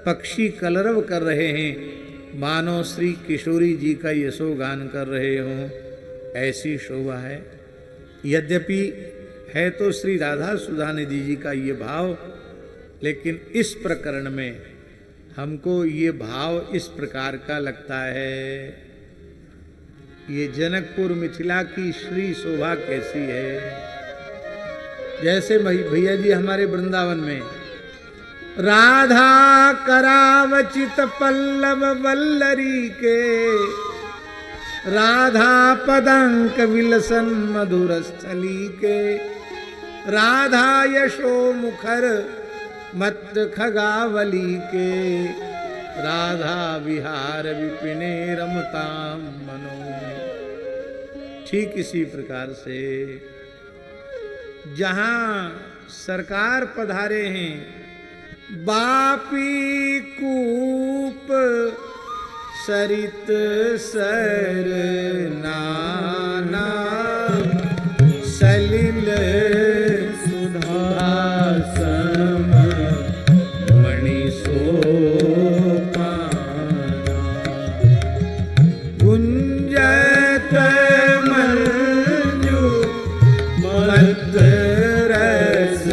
पक्षी कलरव कर रहे हैं, मानो श्री किशोरी जी का यशोगान कर रहे हों। ऐसी शोभा है। यद्यपि है तो श्री राधा सुधानिधि जी का ये भाव, लेकिन इस प्रकरण में हमको ये भाव इस प्रकार का लगता है। ये जनकपुर मिथिला की श्री शोभा कैसी है। जैसे भैया जी हमारे वृंदावन में राधा करावचित पल्लव वल्लरी के, राधा पदंक विलसन मधुर स्थली के, राधा यशो मुखर मत खगावली के, राधा विहार विपिने रमताम मनो। ठीक इसी प्रकार से जहां सरकार पधारे हैं, बापी कूप सरित सर नाना, सलिल सुधा सम मणि सोपाना, गुंजत मंजू मत रस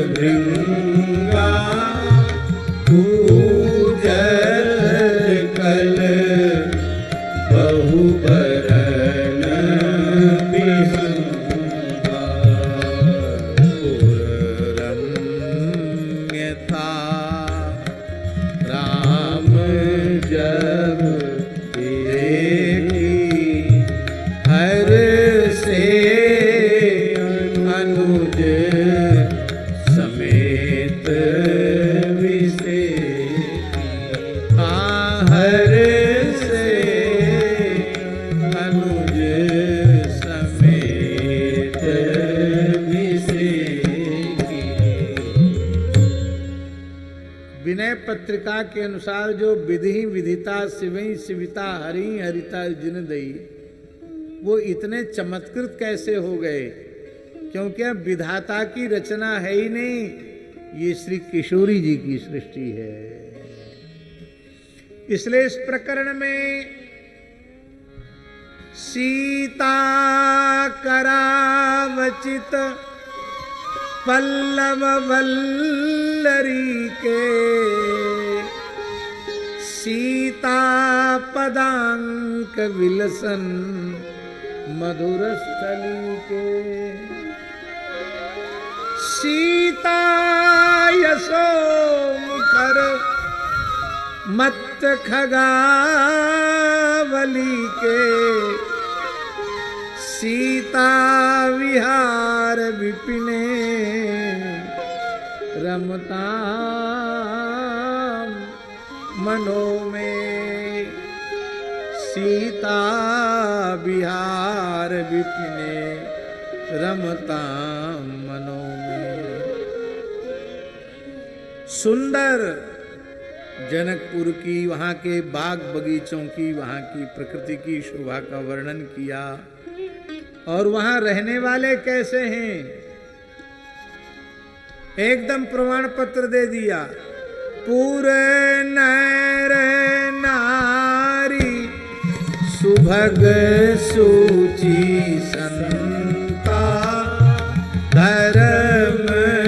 भृंगा, कल बहुबरन बिहंगा, रम्यता राम जब देखी, हर से अनुज समेत पत्रिका के अनुसार जो विधि विधिता शिवई शिविता हरि हरिता जिन दई, वो इतने चमत्कृत कैसे हो गए? क्योंकि अब विधाता की रचना है ही नहीं, ये श्री किशोरी जी की सृष्टि है। इसलिए इस प्रकरण में सीता करावचित पल्लव वल्लरी के, सीता पदांक विलसन मधुर स्थली के, सीता यशो मुखर मत खगावली के, सीता विहार विपिने रमता मनो में, सीता विहार विपिने रमता मनो में। सुंदर जनकपुर की, वहाँ के बाग बगीचों की, वहाँ की प्रकृति की शोभा का वर्णन किया, और वहाँ रहने वाले कैसे हैं एकदम प्रमाण पत्र दे दिया। पूरे नर नारी सुभग सूची संता, धर्मशील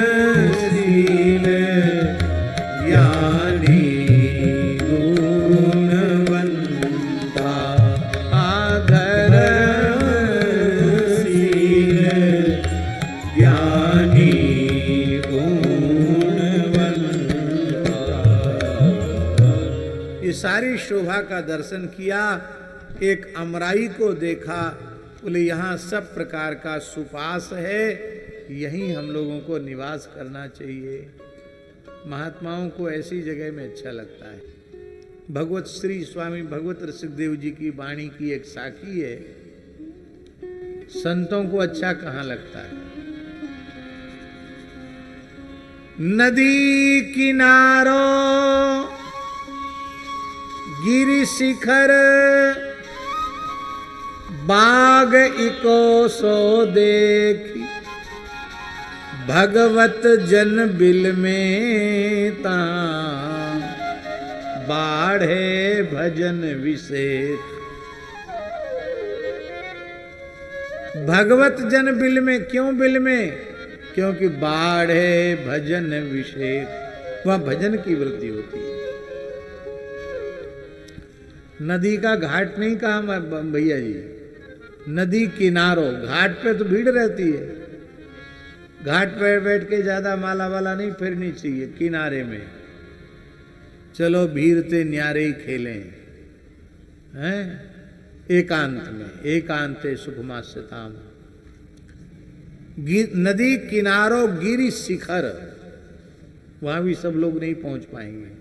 ज्ञानी गुणवंता, धर्मशील ज्ञानी गुणवंता। ये सारी शोभा का दर्शन किया। एक अमराई को देखा, बोले यहाँ सब प्रकार का सुपास है, यहीं हम लोगों को निवास करना चाहिए। महात्माओं को ऐसी जगह में अच्छा लगता है। भगवत श्री स्वामी भगवत ऋषिदेव जी की वाणी की एक साखी है, संतों को अच्छा कहाँ लगता है। नदी किनारों गिरि शिखर, बाग इको सो देखी, भगवत जन बिल में ता, बाढ़े भजन विशेष। भगवत जन बिल में, क्यों बिल में? क्योंकि बाढ़े भजन विशेष, वहां भजन की वृद्धि होती है। नदी का घाट नहीं कहा भैया जी, नदी किनारों। घाट पे तो भीड़ रहती है, घाट पे बैठ के ज्यादा माला वाला नहीं फिरनी चाहिए। किनारे में चलो भीरते न्यारे ही खेलें, हैं एकांत में, एकांते सुखमास्यताम। नदी किनारों गिरि शिखर, वहां भी सब लोग नहीं पहुंच पाएंगे।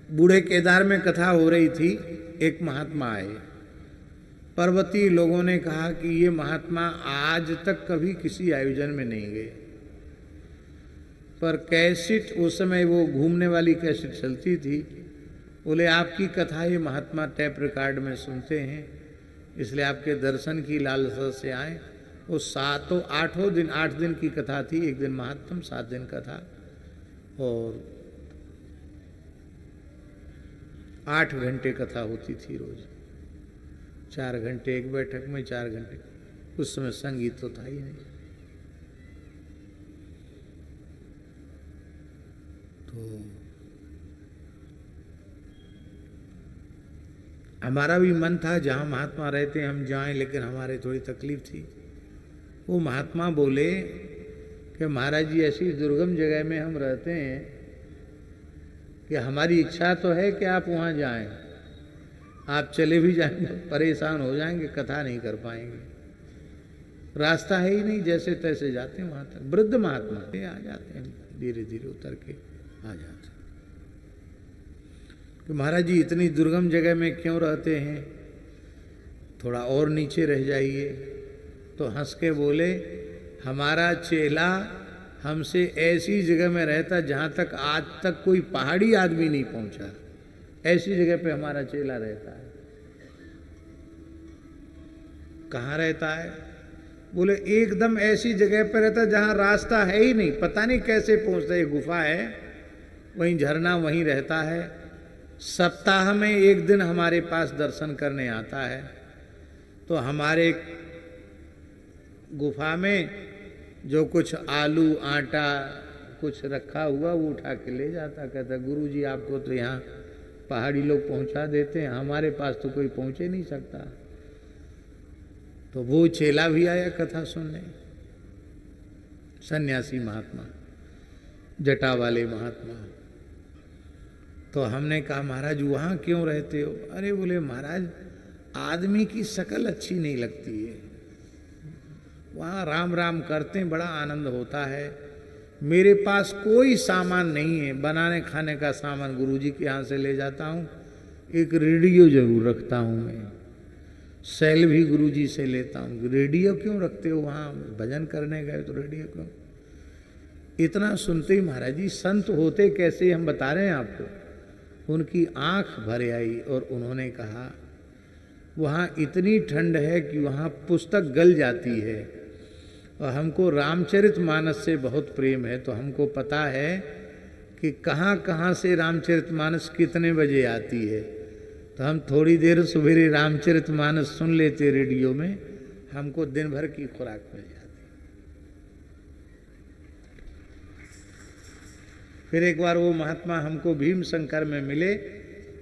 बूढ़े केदार में कथा हो रही थी, एक महात्मा आए। पर्वतीय लोगों ने कहा कि ये महात्मा आज तक कभी किसी आयोजन में नहीं गए, पर कैसेट, उस समय वो घूमने वाली कैसेट चलती थी। बोले आपकी कथा ये महात्मा टैप रिकॉर्ड में सुनते हैं, इसलिए आपके दर्शन की लालसा से आए। वो 8 दिन की कथा थी। एक दिन महात्म, 7 दिन कथा, और 8 घंटे कथा होती थी रोज। 4 घंटे एक बैठक में, 4 घंटे। उस समय संगीत तो था ही नहीं। तो हमारा भी मन था जहां महात्मा रहते हम जाएं, लेकिन हमारे थोड़ी तकलीफ थी। वो महात्मा बोले कि महाराज जी ऐसी दुर्गम जगह में हम रहते हैं कि हमारी इच्छा तो है कि आप वहाँ जाएं, आप चले भी जाएंगे परेशान हो जाएंगे, कथा नहीं कर पाएंगे, रास्ता है ही नहीं, जैसे तैसे जाते हैं वहाँ तक। वृद्ध महात्मा आ जाते हैं, धीरे धीरे उतर के आ जाते हैं। तो महाराज जी इतनी दुर्गम जगह में क्यों रहते हैं, थोड़ा और नीचे रह जाइए। तो हंस के बोले हमारा चेला हमसे ऐसी जगह में रहता जहाँ तक आज तक कोई पहाड़ी आदमी नहीं पहुँचा, ऐसी जगह पे हमारा चेला रहता है। कहाँ रहता है? बोले एकदम ऐसी जगह पे रहता है जहाँ रास्ता है ही नहीं, पता नहीं कैसे पहुँचता है। गुफा है, वहीं झरना, वहीं रहता है। सप्ताह में एक दिन हमारे पास दर्शन करने आता है। तो हमारे गुफा में जो कुछ आलू आटा कुछ रखा हुआ वो उठा के ले जाता, कहता गुरुजी आपको तो यहाँ पहाड़ी लोग पहुँचा देते हैं, हमारे पास तो कोई पहुँचे नहीं सकता। तो वो चेला भी आया कथा सुनने, सन्यासी महात्मा, जटा वाले महात्मा। तो हमने कहा महाराज वहाँ क्यों रहते हो? अरे बोले महाराज आदमी की शक्ल अच्छी नहीं लगती है, वहाँ राम राम करते हैं, बड़ा आनंद होता है। मेरे पास कोई सामान नहीं है, बनाने खाने का सामान गुरुजी के यहाँ से ले जाता हूँ, एक रेडियो जरूर रखता हूँ मैं, सेल भी गुरुजी से लेता हूँ। रेडियो क्यों रखते हो? वहाँ भजन करने गए तो रेडियो क्यों? इतना सुनते ही महाराज जी संत होते कैसे हम बता रहे हैं आपको। उनकी आंख भर आई और उन्होंने कहा वहाँ इतनी ठंड है कि वहाँ पुस्तक गल जाती है, और हमको रामचरितमानस से बहुत प्रेम है, तो हमको पता है कि कहाँ कहाँ से रामचरितमानस कितने बजे आती है। तो हम थोड़ी देर सवेरे रामचरितमानस सुन लेते रेडियो में, हमको दिन भर की खुराक मिल जाती। फिर एक बार वो महात्मा हमको भीम शंकर में मिले,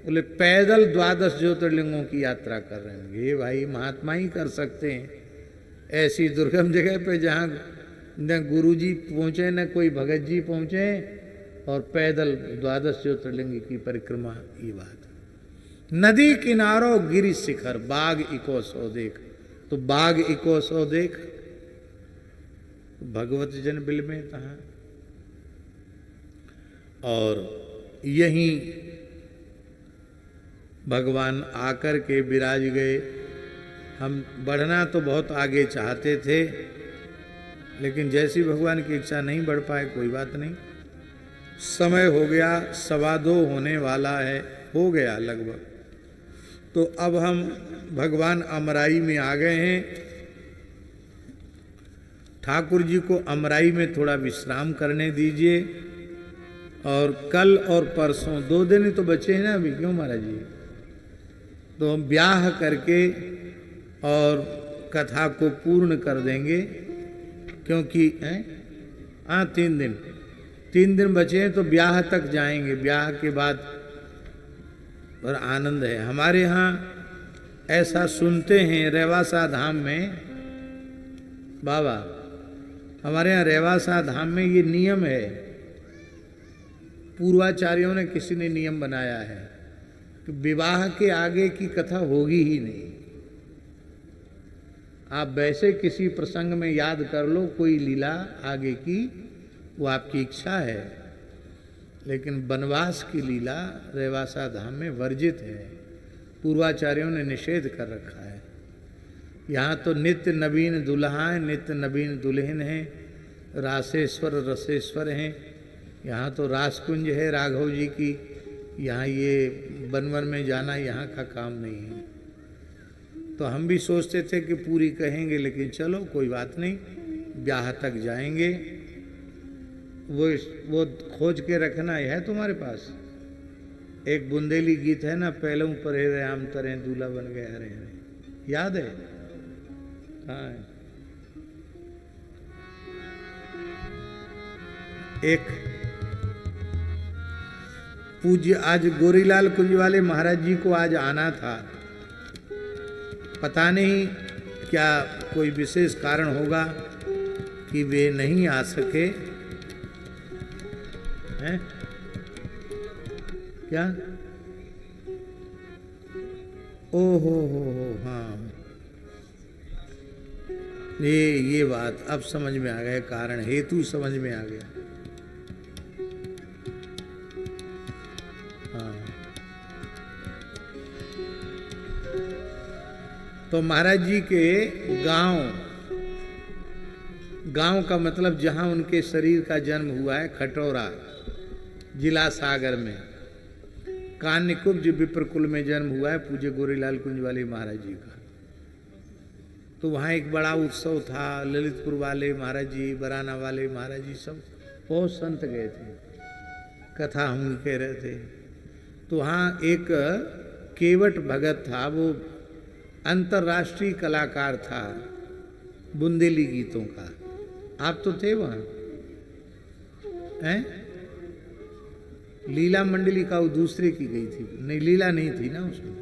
बोले पैदल 12 ज्योतिर्लिंगों की यात्रा कर रहे हैं। ये भाई महात्मा ही कर सकते हैं, ऐसी दुर्गम जगह पे जहाँ न गुरुजी पहुँचे न कोई भगत जी पहुँचे, और पैदल 12 ज्योतिर्लिंग की परिक्रमा। ये बात नदी किनारो गिरि शिखर बाग इको सो देख, तो बाग इको सो देख भगवत जन बिल में कहा। और यहीं भगवान आकर के विराज गए। हम बढ़ना तो बहुत आगे चाहते थे, लेकिन जैसी भगवान की इच्छा नहीं बढ़ पाए, कोई बात नहीं। समय हो गया, 2:15 होने वाला है, हो गया लगभग। तो अब हम भगवान अमराई में आ गए हैं। ठाकुर जी को अमराई में थोड़ा विश्राम करने दीजिए, और कल और परसों 2 दिन ही तो बचे हैं ना अभी, क्यों महाराज जी? तो हम ब्याह करके और कथा को पूर्ण कर देंगे, क्योंकि 3 दिन बचे हैं, तो ब्याह तक जाएंगे। ब्याह के बाद और आनंद है हमारे यहाँ। ऐसा सुनते हैं रेवासा धाम में, बाबा हमारे यहाँ रेवासा धाम में ये नियम है, पूर्वाचार्यों ने किसी ने नियम बनाया है कि विवाह के आगे की कथा होगी ही नहीं। आप वैसे किसी प्रसंग में याद कर लो कोई लीला आगे की, वो आपकी इच्छा है, लेकिन वनवास की लीला रेवासा धाम में वर्जित है, पूर्वाचार्यों ने निषेध कर रखा है। यहाँ तो नित्य नवीन दुल्हा है, नित्य नवीन दुल्हन है, रासेश्वर रसेश्वर हैं। यहाँ तो रासकुंज है राघव जी की, यहाँ ये बनवन में जाना यहाँ का काम नहीं है। तो हम भी सोचते थे कि पूरी कहेंगे, लेकिन चलो कोई बात नहीं, ब्याह तक जाएंगे। वो खोज के रखना है तुम्हारे पास। एक बुंदेली गीत है ना, पहले परे राम तरे दूल्हा बन गए हरे हरे, याद है? हाँ, एक पूज्य आज गोरीलाल कुंज वाले महाराज जी को आज आना था, पता नहीं क्या कोई विशेष कारण होगा कि वे नहीं आ सके हैं? क्या? ओ हो हाँ, ये बात अब समझ में आ गया, कारण हेतु समझ में आ गया। हाँ, तो महाराज जी के गांव गांव का मतलब जहां उनके शरीर का जन्म हुआ है, खटौरा जिला सागर में, कान्यकुब्ज विप्रकुल में जन्म हुआ है पूज्य गोरीलाल कुंजवाली महाराज जी का। तो वहाँ एक बड़ा उत्सव था, ललितपुर वाले महाराज जी, बराना वाले महाराज जी सब बहुत संत गए थे, कथा हम कह रहे थे। तो वहाँ एक केवट भगत था, वो अंतर्राष्ट्रीय कलाकार था बुंदेली गीतों का। आप तो थे वहाँ, हैं? लीला मंडली का वो दूसरे की गई थी, नहीं लीला नहीं थी ना उसमें।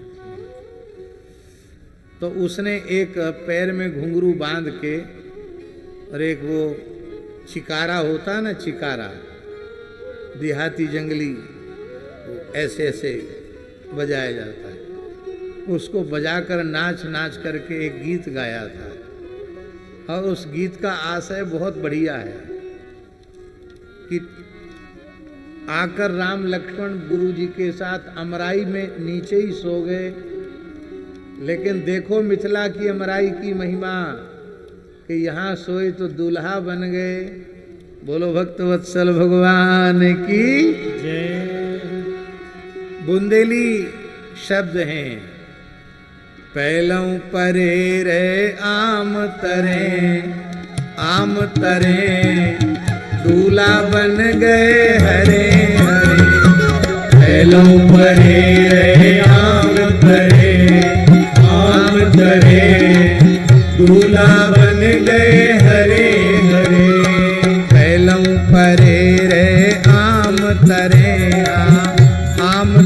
तो उसने एक पैर में घुंघरू बांध के और एक वो चिकारा होता है ना, चिकारा देहाती जंगली ऐसे ऐसे बजाया जाता है, उसको बजाकर नाच नाच करके एक गीत गाया था। और उस गीत का आशय बहुत बढ़िया है कि आकर राम लक्ष्मण गुरु जी के साथ अमराई में नीचे ही सो गए, लेकिन देखो मिथिला की अमराई की महिमा कि यहाँ सोए तो दूल्हा बन गए। बोलो भक्त वत्सल भगवान की जय। बुंदेली शब्द हैं, पहलों परे रे आम तरे दूल्हा बन गए हरे हरे। पहलों परे रे आम तरे दूल्हा बन गए हरे हरे। पहलों परे रे आम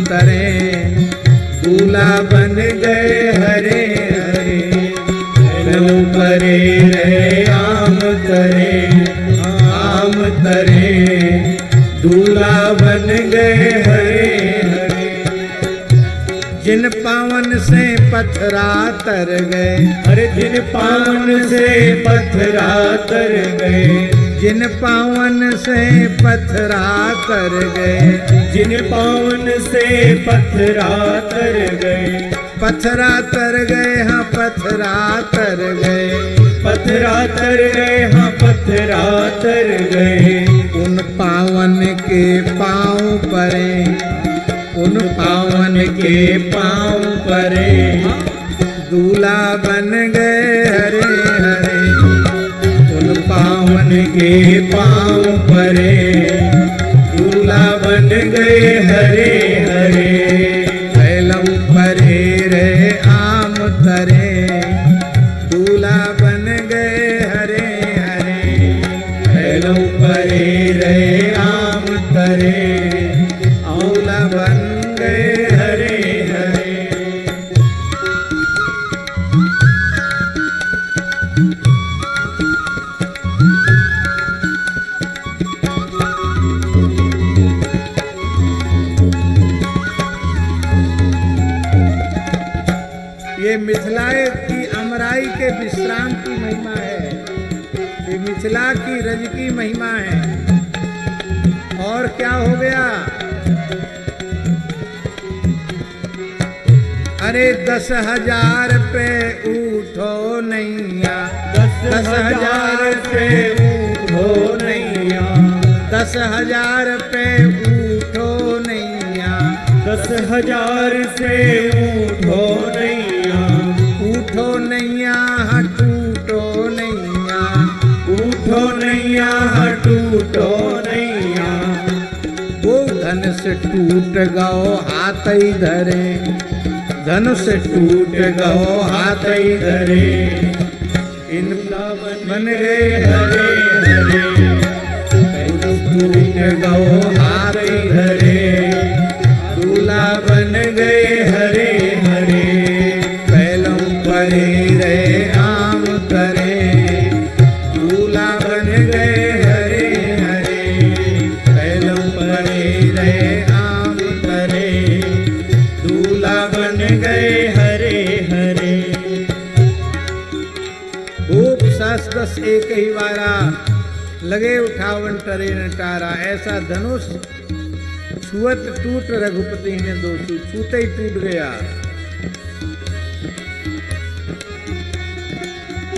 तरे दूल्हा बन गए हरे हरे। पहलों परे रे आम तरे दूल्हा बन गए हरे हरे। जिन पावन से पथरा तर गए, अरे जिन पावन से पथरा तर गए, जिन पावन से पथरा तर गए, जिन पावन से पथरा तर गए, पथरा तर गए, हाँ पथरा तर गए, पथरा तर गए, हाँ पथरा तर गए। उन पावन के पाँव परे, उन पावन के पाँव परे दूल्हा बन गए हरे हरे। उन पावन के पाँव परे दूल्हा बन गए हरे हरे। पहलों परे रे आम तरे दूल्हा बन गए हरे हरे। पहलों परे रे आम तरे दूल्हा बन गए हरे हरे। ये मिथिला की अमराई के विश्राम की महिमा है, ये मिथिला की रज की महिमा है। और क्या हो गया? अरे 10,000 पे उठो नैया, 10,000 पे उठो नैया, 10,000 पे उठो नैया, 10,000 से उठो नैया, उठो नैया टूटो नैया, उठो नैया टूटो नैया। वो धनुष टूट गओ हाथ धरे, धनुष टूट गओ हाथ धरे। इन बन गए हरे हरे, टूट गओ हाथ धरे दूल्हा बन गए हरे हरे। पहलों परे रे आम तरे दूल्हा बन गए हरे हरे। पहलों परे रे आम तरे दूल्हा बन गए हरे हरे। भूप 10 एक ही वारा लगे उठावन टरे न टारा। ऐसा धनुष छुअत टूट रघुपति ने दोषी, छूते ही टूट गया।